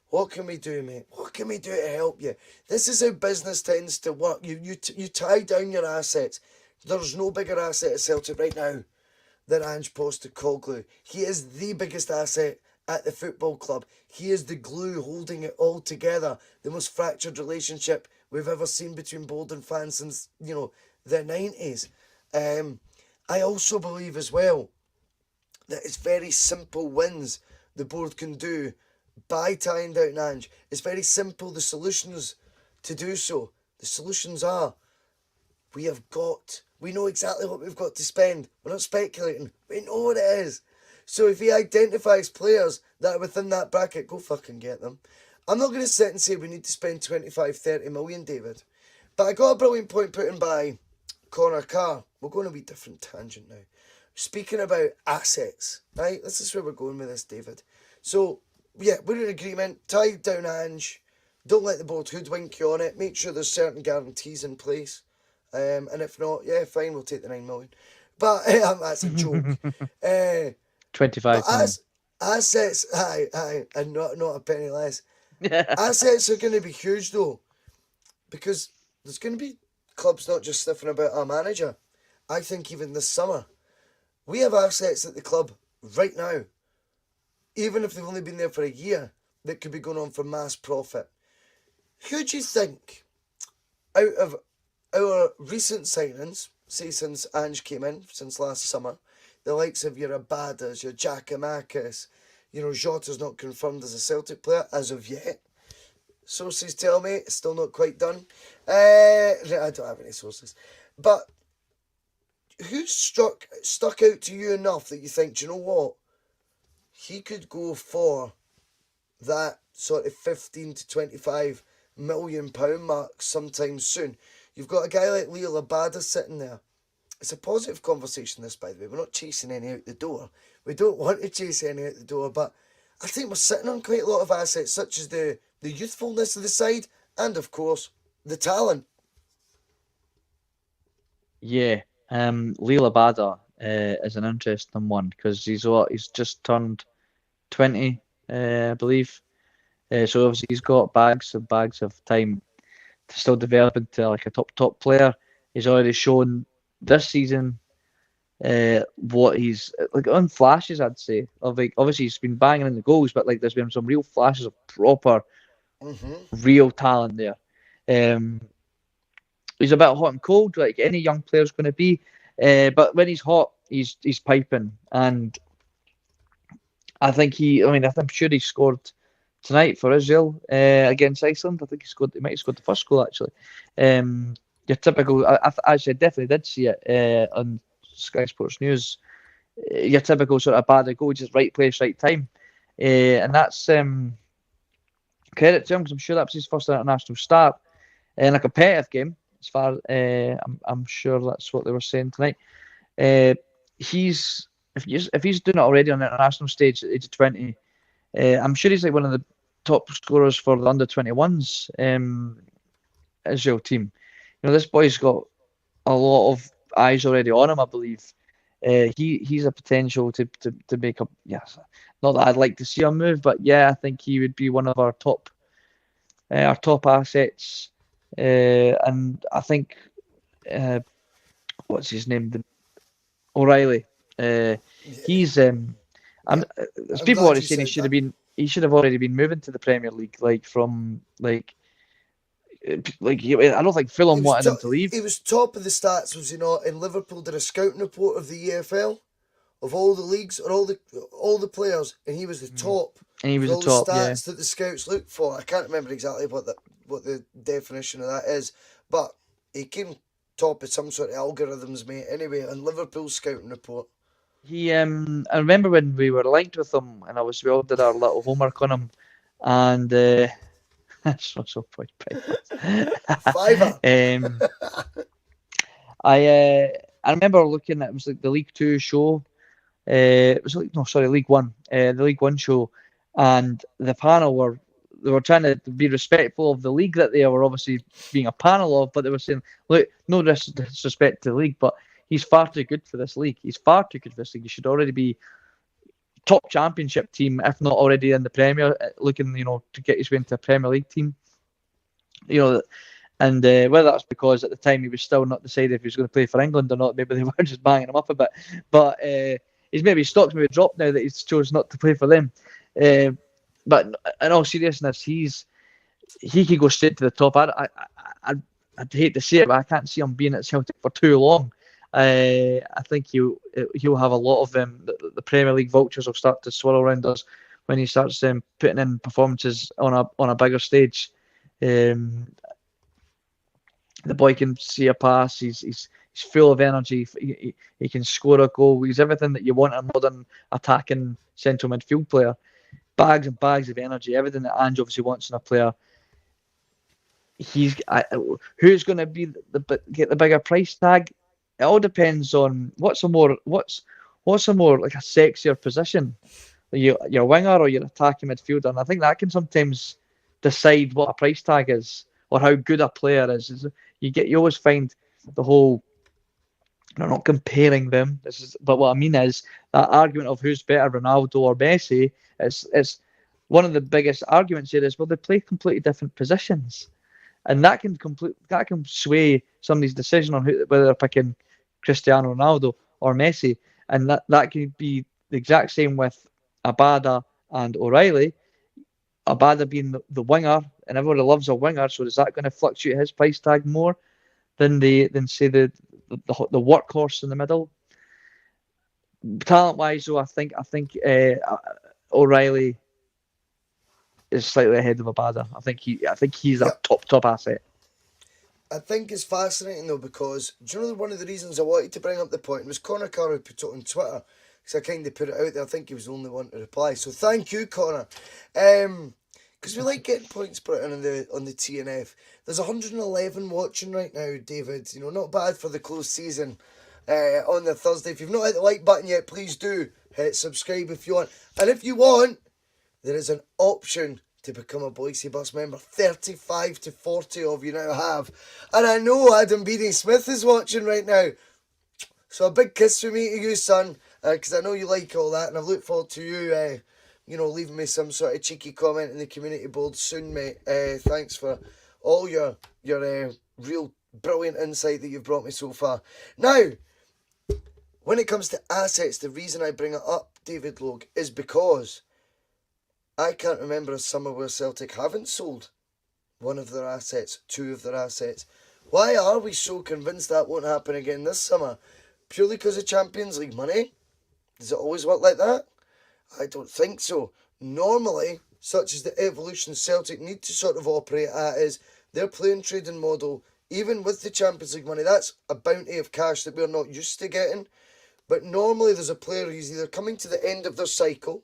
what can we do, mate? What can we do to help you? This is how business tends to work. You tie down your assets. There's no bigger asset at Celtic right now than Ange Postecoglou. He is the biggest asset at the football club. He is the glue holding it all together. The most fractured relationship we've ever seen between board and fans since, the 90s. I also believe as well that it's very simple wins the board can do by tying down Ange. It's very simple, the solutions to do so. The solutions are, we know exactly what we've got to spend. We're not speculating. We know what it is. So if he identifies players that are within that bracket, go fucking get them. I'm not going to sit and say we need to spend 25-30 million, David. But I got a brilliant point put in by Connor Carr. We're going a wee different tangent now. Speaking about assets, right? This is where we're going with this, David. So, yeah, we're in agreement. Tie down Ange. Don't let the board hoodwink you on it. Make sure there's certain guarantees in place. And if not, yeah, fine, we'll take the 9 million. But that's a joke. 25 million. Assets, aye, and not a penny less. Assets are going to be huge, though, because there's going to be clubs not just sniffing about our manager. I think even this summer, we have assets at the club right now, even if they've only been there for a year, that could be going on for mass profit. Who do you think, out of our recent signings, say since Ange came in, since last summer, the likes of your Abadas, your Giakoumakis, Jota's not confirmed as a Celtic player as of yet. Sources tell me it's still not quite done. I don't have any sources. But who's stuck out to you enough that you think, do you know what? He could go for that sort of 15 to 25 million pound mark sometime soon. You've got a guy like Leo Labada sitting there. It's a positive conversation, this, by the way. We're not chasing any out the door. We don't want to chase any out the door, but I think we're sitting on quite a lot of assets, such as the youthfulness of the side and, of course, the talent. Yeah, Leo Labada is an interesting one because he's just turned 20, I believe. So obviously he's got bags of time to still develop into like a top player. He's already shown this season what he's like on flashes, I'd say. Of like obviously he's been banging in the goals, but like there's been some real flashes of proper, real talent there. He's a bit hot and cold, like any young player's going to be. But when he's hot, he's piping, and I think I'm sure he scored tonight for Israel against Iceland. I think he might have scored the first goal actually. Your typical, I definitely did see it on Sky Sports News. Your typical sort of bad goal, just right place, right time, and that's credit to him because I'm sure that was his first international start in a competitive game. As far I'm sure that's what they were saying tonight. If he's doing it already on the international stage at the age of 20, I'm sure he's like one of the top scorers for the under 21s Israel team. This boy's got a lot of eyes already on him, I believe. He's a potential to make up. Yes, not that I'd like to see him move, but yeah, I think he would be one of our top assets And I think what's his name? O'Reilly. He's Yeah, there's I'm people glad already you saying said that. he should have already been moving to the Premier League, I don't think He Fulham was wanted him to- to leave, he was top of the stats, was he not? And Liverpool did a scouting report of the EFL of all the leagues or all the players, and he was the top and he for was the all the top. Yeah, stats that the scouts look for. I can't remember exactly what the definition of that is, but he came top of some sort of algorithms, mate. Anyway, on Liverpool's scouting report. he I remember when we were linked with him, and we all did our little homework on him, and so point Fiver. I remember looking at, it was like the League Two show. It was like, no, sorry, League One. The League One show, and the panel they were trying to be respectful of the league that they were obviously being a panel of, but they were saying, look, no disrespect to the league, but he's far too good for this league. He's far too good for this league. He should already be top championship team, if not already in the Premier, looking, to get his way into a Premier League team. And whether that's because at the time he was still not decided if he was going to play for England or not, maybe they were just banging him up a bit. But his stocks maybe dropped now that he's chose not to play for them. But in all seriousness, he could go straight to the top. I'd hate to say it, but I can't see him being at Celtic for too long. I think he'll have a lot of the Premier League vultures will start to swirl around us when he starts putting in performances on a bigger stage. The boy can see a pass. He's full of energy. He can score a goal. He's everything that you want in a modern attacking central midfield player. Bags and bags of energy. Everything that Ange obviously wants in a player. Who's going to get the bigger price tag? It all depends on what's a more like a sexier position. Your winger or your attacking midfielder, and I think that can sometimes decide what a price tag is or how good a player is. You always find the whole. I'm not comparing them. But what I mean is that argument of who's better, Ronaldo or Messi. It's one of the biggest arguments here is, well, they play completely different positions, and that can sway somebody's decision on whether they're picking Cristiano Ronaldo or Messi, and that can be the exact same with Abada and O'Reilly. Abada being the winger, and everybody loves a winger, so is that going to fluctuate his price tag more than say the workhorse in the middle? Talent wise, though, I think O'Reilly is slightly ahead of Abada. I think he's a Yeah. top asset. I think it's fascinating though because do you know one of the reasons I wanted to bring up the point was Connor Carr put it on Twitter because I kind of put it out there. I think he was the only one to reply. So thank you, Connor. Because we like getting points put in on the T.N.F. There's 111 watching right now, David. Not bad for the close season. On the Thursday. If you've not hit the like button yet, please do hit subscribe if you want. And if you want, there is an option to become a Bhoycie Bus member. 35 to 40 of you now have. And I know Adam Beanie Smith is watching right now. So a big kiss from me to you, son. Because I know you like all that. And I look forward to you, leaving me some sort of cheeky comment in the community board soon, mate. Thanks for all your real brilliant insight that you've brought me so far. Now, when it comes to assets, the reason I bring it up, David Logue, is because I can't remember a summer where Celtic haven't sold one of their assets, two of their assets. Why are we so convinced that won't happen again this summer? Purely because of Champions League money? Does it always work like that? I don't think so. Normally, such as the evolution Celtic need to sort of operate at is their playing trading model, even with the Champions League money, that's a bounty of cash that we're not used to getting. But normally there's a player who's either coming to the end of their cycle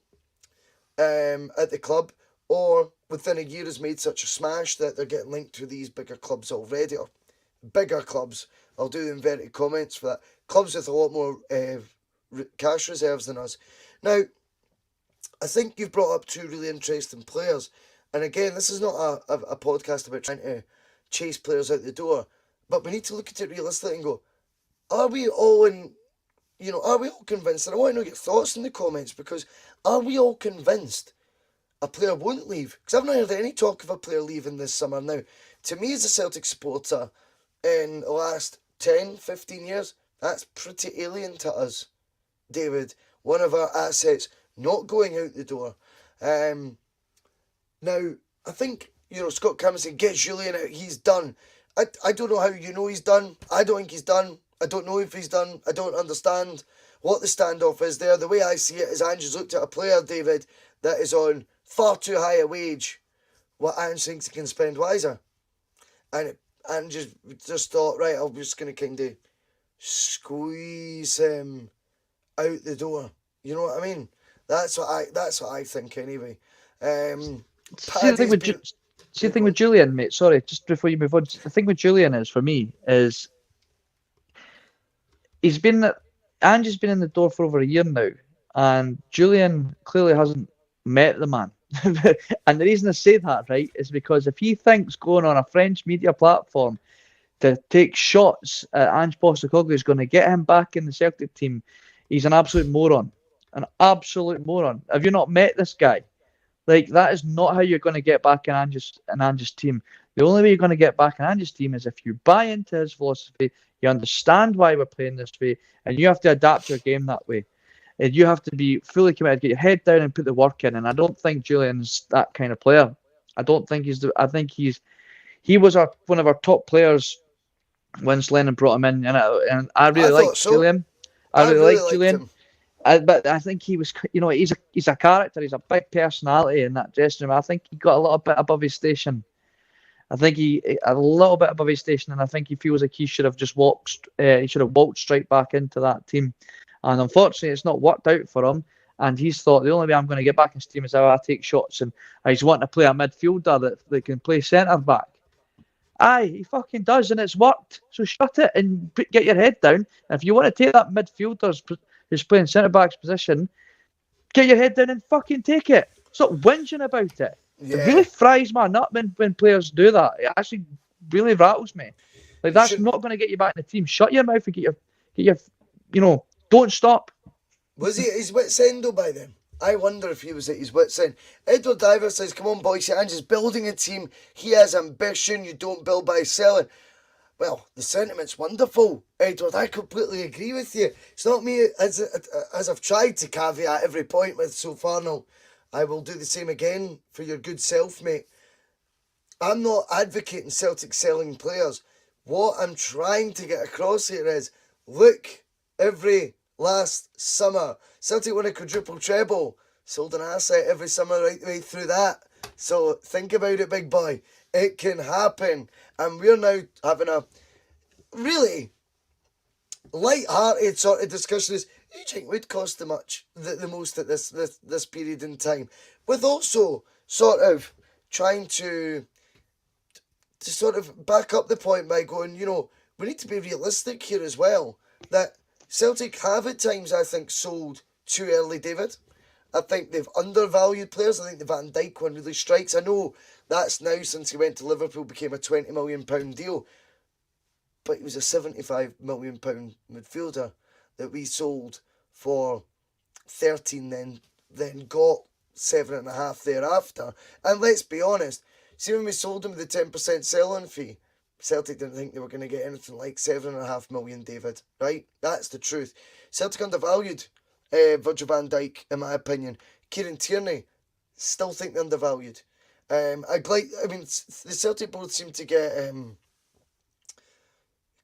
at the club, or within a year has made such a smash that they're getting linked to these bigger clubs already, or bigger clubs. I'll do the inverted comments for that. Clubs with a lot more cash reserves than us. Now, I think you've brought up two really interesting players. And again, this is not a podcast about trying to chase players out the door, but we need to look at it realistically and go, are we all convinced? And I want to know your thoughts in the comments, because are we all convinced a player won't leave? Because I've not heard any talk of a player leaving this summer. Now, to me as a Celtic supporter in the last 10, 15 years, that's pretty alien to us, David. One of our assets not going out the door. Now, I think, Scott Cameron said, get Julian out, he's done. I don't know how you know he's done. I don't think he's done. I don't know if he's done. I don't understand what the standoff is there. The way I see it is Ange's looked at a player, David, that is on far too high a wage. What Ange thinks he can spend wiser. And just thought, right, I'm just going to kind of squeeze him out the door. You know what I mean? That's what I think anyway. See the thing with Julian, mate. Sorry, just before you move on, the thing with Julian is, for me, is Ange has been in the door for over a year now, and Julian clearly hasn't met the man. And the reason I say that, right, is because if he thinks going on a French media platform to take shots at Ange Postecoglou is going to get him back in the Celtic team, he's an absolute moron. An absolute moron. Have you not met this guy? Like, that is not how you're going to get back in Ange's team. The only way you're going to get back in Ange's team is if you buy into his philosophy, you understand why we're playing this way, and you have to adapt your game that way. And you have to be fully committed, get your head down and put the work in. And I don't think Julian's that kind of player. I don't think he was one of our top players when Lennon brought him in, and I really liked Julian. I really liked Julian. But I think he was, he's a character. He's a big personality in that dressing room. I think he got a little bit above his station. And I think he feels like he should have just walked straight back into that team. And unfortunately, it's not worked out for him. And he's thought the only way I'm going to get back in his team is how I take shots. And he's wanting to play a midfielder that can play centre back. Aye, he fucking does, and it's worked. So shut it and get your head down. And if you want to take that midfielder who's playing centre back's position, get your head down and fucking take it. Stop whinging about it. Yeah. It really fries my nut when players do that. It actually really rattles me. Like, that's not going to get you back in the team. Shut your mouth and get your don't stop. Was he at his wit's end though by then? I wonder if he was at his wit's end. Edward Diver says, come on, Bhoycie, Ange is building a team. He has ambition. You don't build by selling. Well, the sentiment's wonderful, Edward. I completely agree with you. It's not me, as I've tried to caveat every point with so far now. I will do the same again for your good self, mate. I'm not advocating Celtic selling players. What I'm trying to get across here is, look, every last summer, Celtic won a quadruple treble. Sold an asset every summer right the way through that. So think about it, big boy. It can happen. And we're now having a really light-hearted sort of discussion. Who do you think would cost the most at this period in time? With also sort of trying to sort of back up the point by going, we need to be realistic here as well. That Celtic have at times, I think, sold too early, David. I think they've undervalued players. I think the Van Dijk one really strikes. I know that's now, since he went to Liverpool, became a £20 million deal. But he was a £75 million midfielder that we sold for 13, then got 7.5 thereafter. And let's be honest, see, when we sold him the 10% sell-on fee, Celtic didn't think they were going to get anything like 7.5 million, David, right? That's the truth. Celtic undervalued Virgil van Dijk, in my opinion. Kieran Tierney, still think they're undervalued. The Celtic board seem to get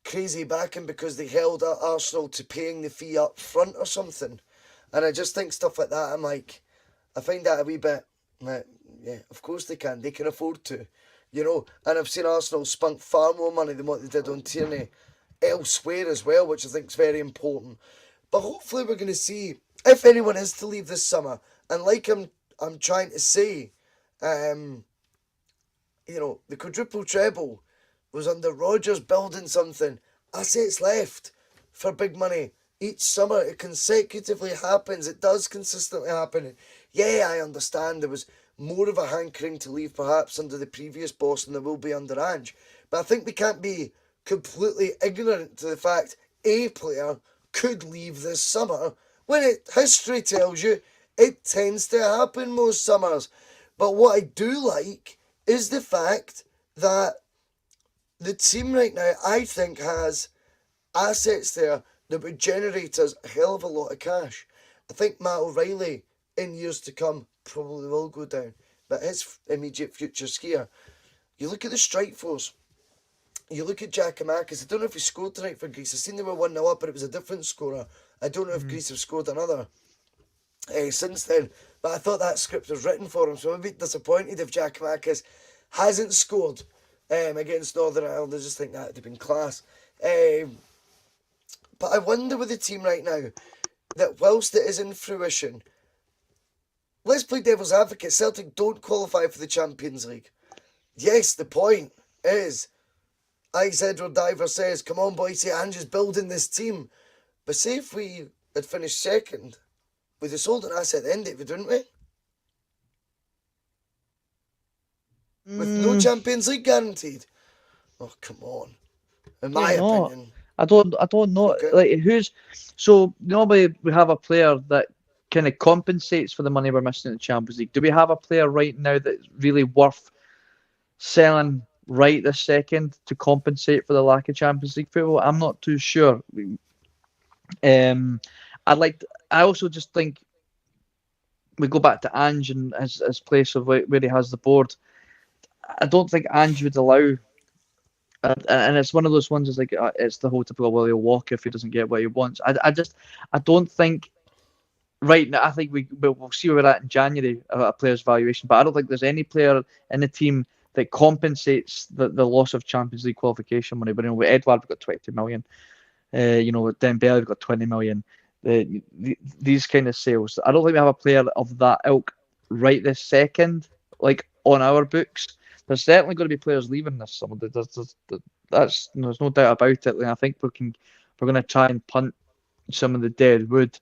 crazy backing because they held Arsenal to paying the fee up front or something. And I just think stuff like that, I find that a wee bit, yeah, of course they can afford to. And I've seen Arsenal spunk far more money than what they did on Tierney elsewhere as well, which I think is very important. But hopefully we're going to see, if anyone is to leave this summer, and like I'm trying to say, the quadruple treble was under Rodgers building something. Assets left for big money. Each summer it consecutively happens. It does consistently happen. Yeah, I understand there was more of a hankering to leave perhaps under the previous boss than there will be under Ange. But I think we can't be completely ignorant to the fact a player could leave this summer when history tells you it tends to happen most summers. But what I do like is the fact that the team right now, I think, has assets there that would generate us a hell of a lot of cash. I think Matt O'Reilly, in years to come, probably will go down, but his immediate future's here. You look at the strike force. You look at Giakoumakis. I don't know if he scored tonight for Greece. I seen they were 1-0 up, but it was a different scorer. I don't know if Greece have scored another since then. But I thought that script was written for him, so I'm a bit disappointed if Giakoumakis hasn't scored against Northern Ireland. I just think that would have been class. But I wonder with the team right now that whilst it is in fruition, let's play devil's advocate. Celtic don't qualify for the Champions League. Yes, the point is, as Edward Diver says, come on, Bhoycie, Andrew's building this team. But say if we had finished second, we'd have sold an asset at the end of it, wouldn't we? With no Champions League guaranteed. Oh, come on. In my opinion. I don't know. Okay. Like so normally we have a player that kind of compensates for the money we're missing in the Champions League. Do we have a player right now that's really worth selling right this second to compensate for the lack of Champions League football? I'm not too sure. I also just think we go back to Ange and his place of where he has the board. I don't think Ange would allow. And it's one of those ones. It's like it's the whole typical Willie Walker if he doesn't get what he wants. I don't think right now. I think we'll see where we're at in January a player's valuation, but I don't think there's any player in the team that compensates the loss of Champions League qualification money. But with Edouard, we've got 22 million. With Dembele, we've got 20 million. These kind of sales. I don't think we have a player of that ilk right this second, like on our books. There's certainly going to be players leaving this summer. There's no doubt about it. I think we're going to try and punt some of the dead wood,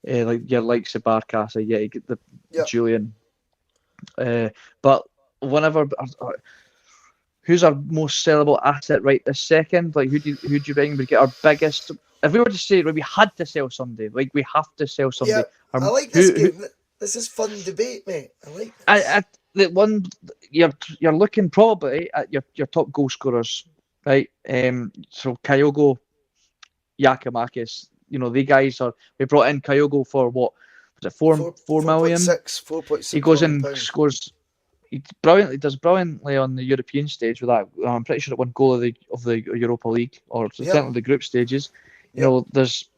like Barkasa, you get the Julian. But whenever, who's our most sellable asset right this second? Like who do you bring? We get our biggest. If we were to say we had to sell somebody, like we have to sell somebody. Yeah, I like this game. This is fun debate, mate. I like this. The one you're looking probably at your top goal scorers, right? So Kyogo, Giakoumakis, the guys are. We brought in Kyogo for what was it 4 million? 4.6. He goes in, scores. He does brilliantly on the European stage with that. I'm pretty sure it won goal of the Europa League or certainly the group stages. There's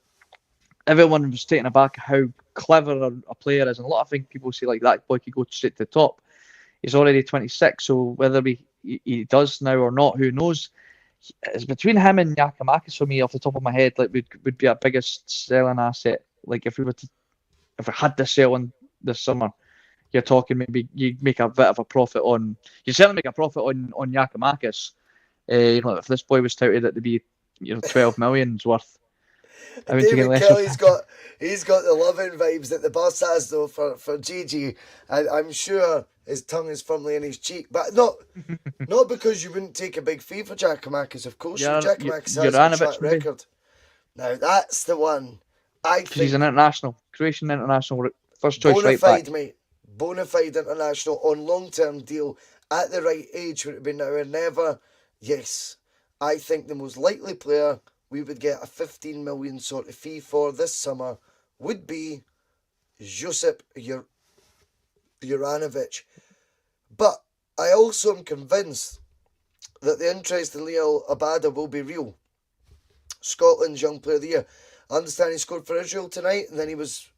everyone was taken aback how clever a player is, and a lot of people say like that boy could go straight to the top. He's already 26, so whether he does now or not, who knows? It's between him and Giakoumakis for me, off the top of my head. Like would be our biggest selling asset. Like if we had to sell one this summer, you're talking maybe you make a bit of a profit on. You certainly make a profit on Giakoumakis. If this boy was touted at to be 12 million's worth. David Kelly's got the loving vibes that the boss has though for Gigi. I'm sure his tongue is firmly in his cheek, but not because you wouldn't take a big fee for Giakoumakis. Of course, Giakoumakis has a track record. Now that's the one. I think he's an international, Croatian international, first choice right back. Mate, bona fide international on long-term deal at the right age would have been now or never. Yes, I think the most likely player we would get a 15 million sort of fee for this summer would be Josip Juranovic. But I also am convinced that the interest in Leo Abada will be real. Scotland's Young Player of the Year. I understand he scored for Israel tonight, and then he was,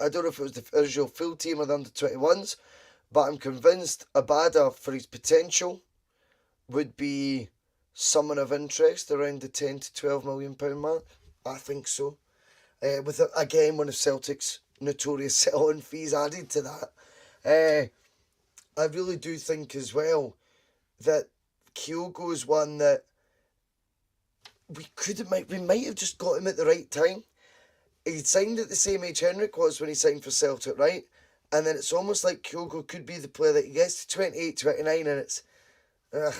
I don't know if it was the Israel full team or the under-21s, but I'm convinced Abada, for his potential, would be someone of interest around the 10 to 12 million pound mark. I think so. With again one of Celtic's notorious sell-on fees added to that. I really do think as well that Kyogo is one that we might have just got him at the right time. He signed at the same age Henrik was when he signed for Celtic, right? And then it's almost like Kyogo could be the player that he gets to 28, 29 and it's a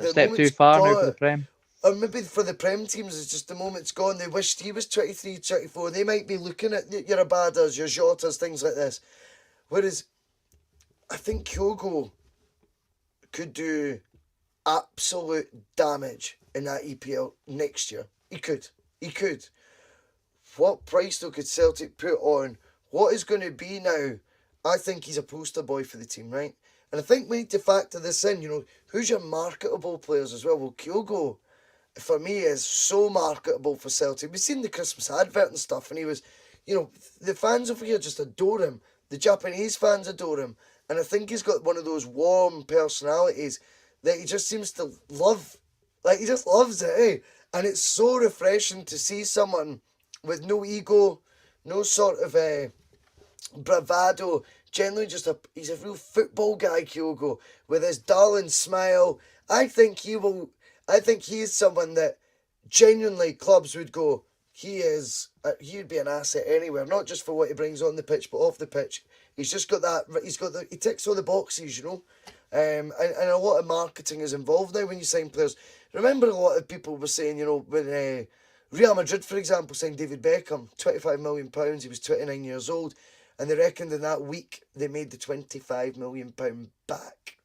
step too far now for the Prem. Or maybe for the Prem teams, it's just the moment's gone. They wished he was 23, 24. They might be looking at your Abadas, your Jotas, things like this. Whereas, I think Kyogo could do absolute damage in that EPL next year. He could. What price though could Celtic put on what is going to be now? I think he's a poster boy for the team, right? And I think we need to factor this in. Who's your marketable players as well? Well, Kyogo, for me, is so marketable for Celtic. We've seen the Christmas advert and stuff, and he was, the fans over here just adore him. The Japanese fans adore him. And I think he's got one of those warm personalities that he just seems to love. Like, he just loves it, eh? And it's so refreshing to see someone with no ego, no sort of bravado, generally he's a real football guy, Kyogo, with his darling smile. I think he is someone that genuinely clubs would go, he'd be an asset anywhere, not just for what he brings on the pitch, but off the pitch. He's just got that, he ticks all the boxes, and a lot of marketing is involved now when you sign players. Remember a lot of people were saying, when Real Madrid, for example, signed David Beckham, £25 million, he was 29 years old, and they reckoned in that week they made the £25 million back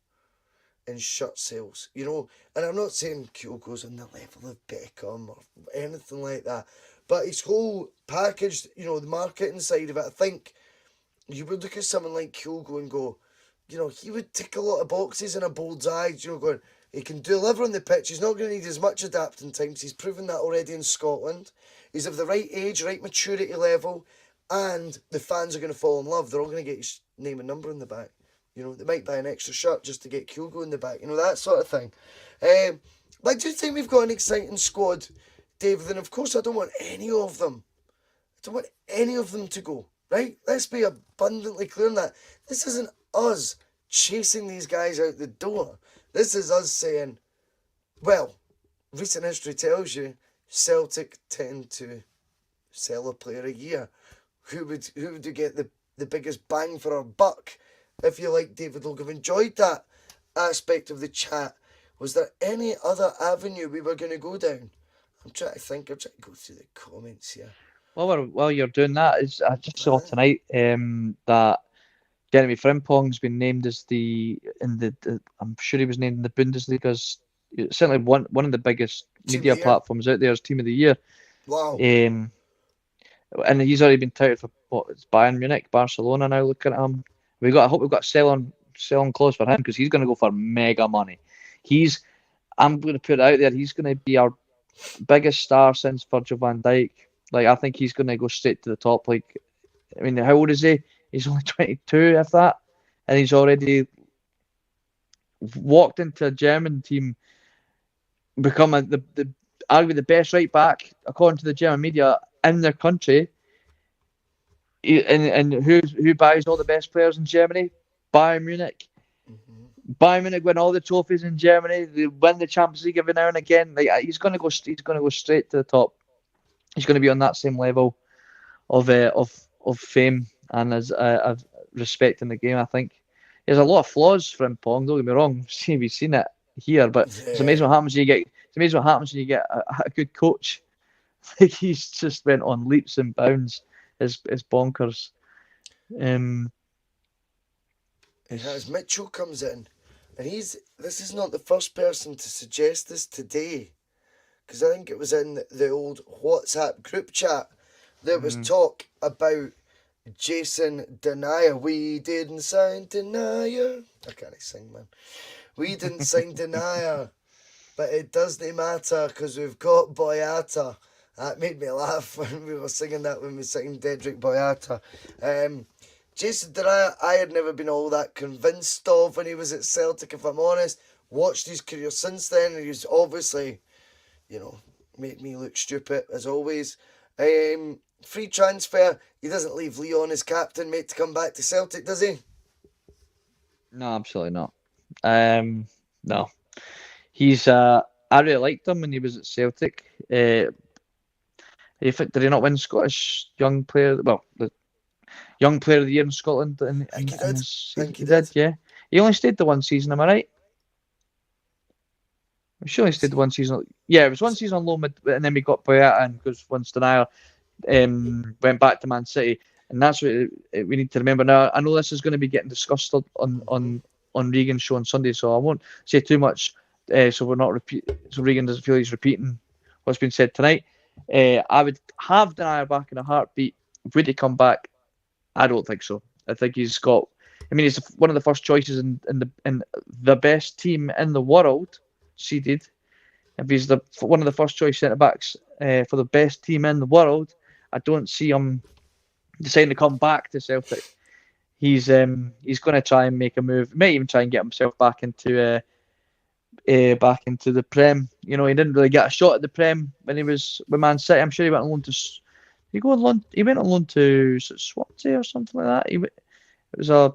in shirt sales, And I'm not saying Kyogo's on the level of Beckham or anything like that, but his whole package, the marketing side of it, I think you would look at someone like Kyogo and go, he would tick a lot of boxes in a bold's eyes, going, he can deliver on the pitch. He's not going to need as much adapting time because he's proven that already in Scotland. He's of the right age, right maturity level, and the fans are going to fall in love. They're all going to get his name and number in the back. They might buy an extra shirt just to get Kyogo in the back. that sort of thing. But I do think we've got an exciting squad, David, and of course I don't want any of them. I don't want any of them to go, right? Let's be abundantly clear on that. This isn't us chasing these guys out the door. This is us saying, well, recent history tells you Celtic tend to sell a player a year. Who would get the biggest bang for our buck? If you like David Logue, I've enjoyed that aspect of the chat. Was there any other avenue we were going to go down? I'm trying to think. I'm trying to go through the comments here. While you're doing that, I just saw tonight that Jeremy Frimpong's been named as I'm sure he was named in the Bundesliga's certainly one of the biggest media platforms out there as Team of the Year. Wow. And he's already been touted for it's Bayern Munich, Barcelona now. Looking at him, I hope we've got sell-on clause for him because he's going to go for mega money. I'm going to put it out there. He's going to be our biggest star since Virgil van Dijk. Like, I think he's going to go straight to the top. Like, I mean, how old is he? He's only 22, if that, and he's already walked into a German team, becoming arguably the best right back according to the German media in their country. And who buys all the best players in Germany? Bayern Munich. Mm-hmm. Bayern Munich win all the trophies in Germany. They win the Champions League every now and again. Like, he's going to go straight to the top. He's going to be on that same level of fame and as of respect in the game. I think there's a lot of flaws for Pong. Don't get me wrong. We've seen it here, but it's amazing what happens when you get. It's amazing what happens when you get a good coach. Like, he's just went on leaps and bounds. It's bonkers. As Mitchell comes in, and this is not the first person to suggest this today, because I think it was in the old WhatsApp group chat there was talk about Jason Denier. We didn't sign Denier. I can't sing, man. We didn't sign Denier, but it doesn't matter because we've got Boyata. That made me laugh when we were singing that when we signed Dedrick Boyata. Jason Denier, I had never been all that convinced of when he was at Celtic, if I'm honest. Watched his career since then, and he's obviously, made me look stupid, as always. Free transfer, he doesn't leave Leon as captain, mate, to come back to Celtic, does he? No, absolutely not. No. He's, I really liked him when he was at Celtic. Did he not win Scottish Young Player? Well, the Young Player of the Year in Scotland. I think he did, yeah. He only stayed the one season, am I right? I'm sure he stayed the one season. Yeah, it was one season on loan, and then we got Boyata in because once Denier went back to Man City. And that's what we need to remember. Now, I know this is going to be getting discussed on Regan's show on Sunday, so I won't say too much so we're not so Regan doesn't feel he's repeating what's been said tonight. I would have Denier back in a heartbeat. Would he come back? I don't think so. I think he's got. I mean, he's one of the first choices in the best team in the world, seeded. If he's one of the first choice centre backs for the best team in the world, I don't see him deciding to come back to Celtic. He's going to try and make a move. He might even try and get himself back into the Prem. You know, he didn't really get a shot at the Prem when he was with Man City. I'm sure he went on loan to. He went on loan to Swansea or something like that. It was a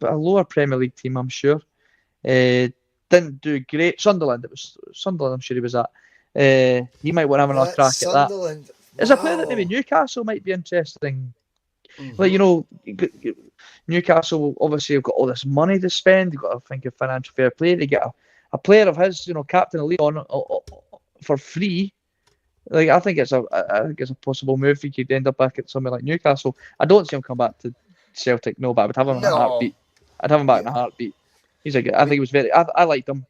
lower Premier League team, I'm sure. Didn't do great. Sunderland. It was Sunderland. I'm sure he was at. He might want to have another crack Sunderland. at that. There's a player that maybe Newcastle might be interesting. Mm-hmm. Like, you know, Newcastle obviously have got all this money to spend. They've got to think of financial fair play. They get a player of his, you know, captain of the league on for free. Like, I think it's a possible move. He could end up back at somewhere like Newcastle. I don't see him come back to Celtic. No, but I would have him in a heartbeat. I'd have him back in a heartbeat. I think he was very. I liked him.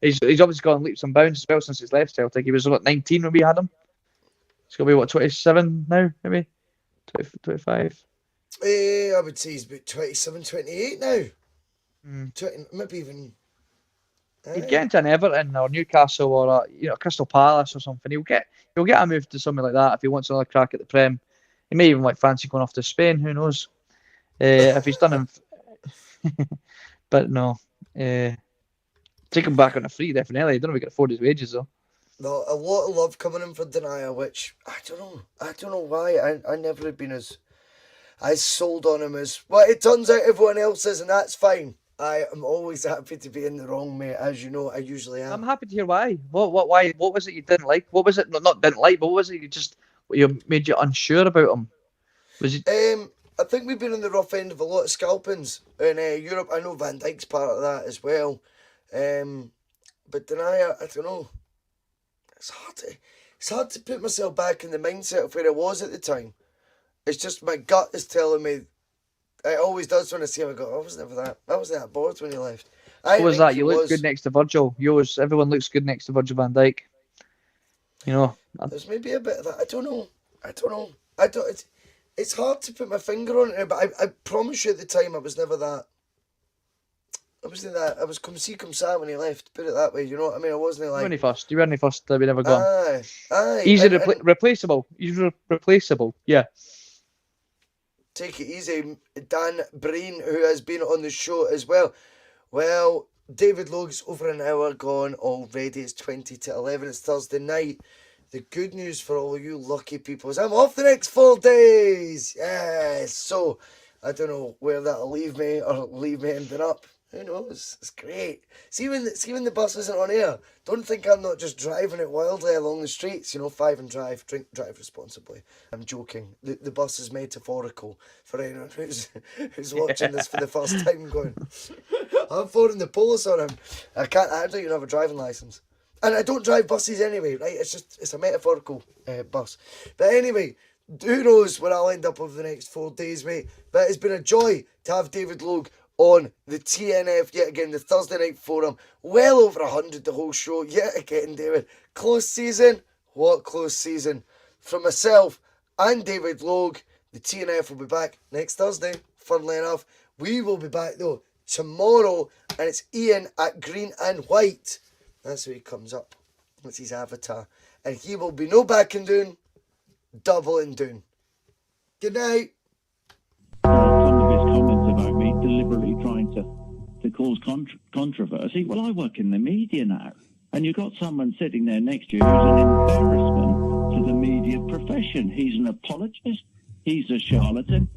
He's obviously gone leaps and bounds as well since he's left Celtic. He was 19 when we had him. He's going to be 27 now, maybe 25. I would say he's about 27, 28 now. 20, maybe even. He'd get into an Everton or Newcastle or Crystal Palace or something. He'll get a move to something like that if he wants another crack at the Prem. He may even fancy going off to Spain. Who knows? If he's done him, but no. Take him back on a free, definitely. I don't know if he can afford his wages though. No, a lot of love coming in for Denier, which I don't know why. I never have been as sold on him as it turns out everyone else is, and that's fine. I am always happy to be in the wrong, mate. As you know, I usually am. I'm happy to hear why. Why? What was it you didn't like? What was it not didn't like? But what was it you made you unsure about him? Was it? I think we've been on the rough end of a lot of scalpings in Europe. I know Van Dijk's part of that as well. But Denier, I don't know. It's hard to put myself back in the mindset of where I was at the time. It's just my gut is telling me. It always does when I see him. I go, I was never that bored when he left. What was that? You look good next to Virgil. Everyone looks good next to Virgil van Dijk. You know. There's maybe a bit of that. I don't know. It's hard to put my finger on it, but I promise you at the time I was never that. I was come see come sa when he left. Put it that way. You know what I mean? I wasn't like. You were only first. We never gone. Aye. Easy replaceable. Easy replaceable. Yeah. Take it easy, Dan Breen, who has been on the show as well. Well, David Logue's over an hour gone already. It's 20 to 11. It's Thursday night. The good news for all you lucky people is I'm off the next 4 days. Yes. So, I don't know where that'll leave me or leave me ending up. Who knows? It's great. See when the bus isn't on air, don't think I'm not just driving it wildly along the streets. 5 and drive, drive responsibly. I'm joking. The bus is metaphorical for anyone who's watching this for the first time going, I'm phoning the police on him. I don't even have a driving licence. And I don't drive buses anyway, right? It's a metaphorical bus. But anyway, who knows where I'll end up over the next 4 days, mate. But it's been a joy to have David Logue on the T.N.F. yet again, the Thursday Night Forum. Well over 100 the whole show yet again, David. Close season? What close season? From myself and David Logue, the T.N.F. will be back next Thursday. Funnily enough, we will be back though tomorrow, and it's Ian at Green and White. That's who he comes up. That's his avatar. And he will be no back and doing, double and doing. Good night. Some of his comments about me deliberately trying to cause controversy. Well, I work in the media now, and you've got someone sitting there next to you who's an embarrassment to the media profession. He's an apologist. He's a charlatan.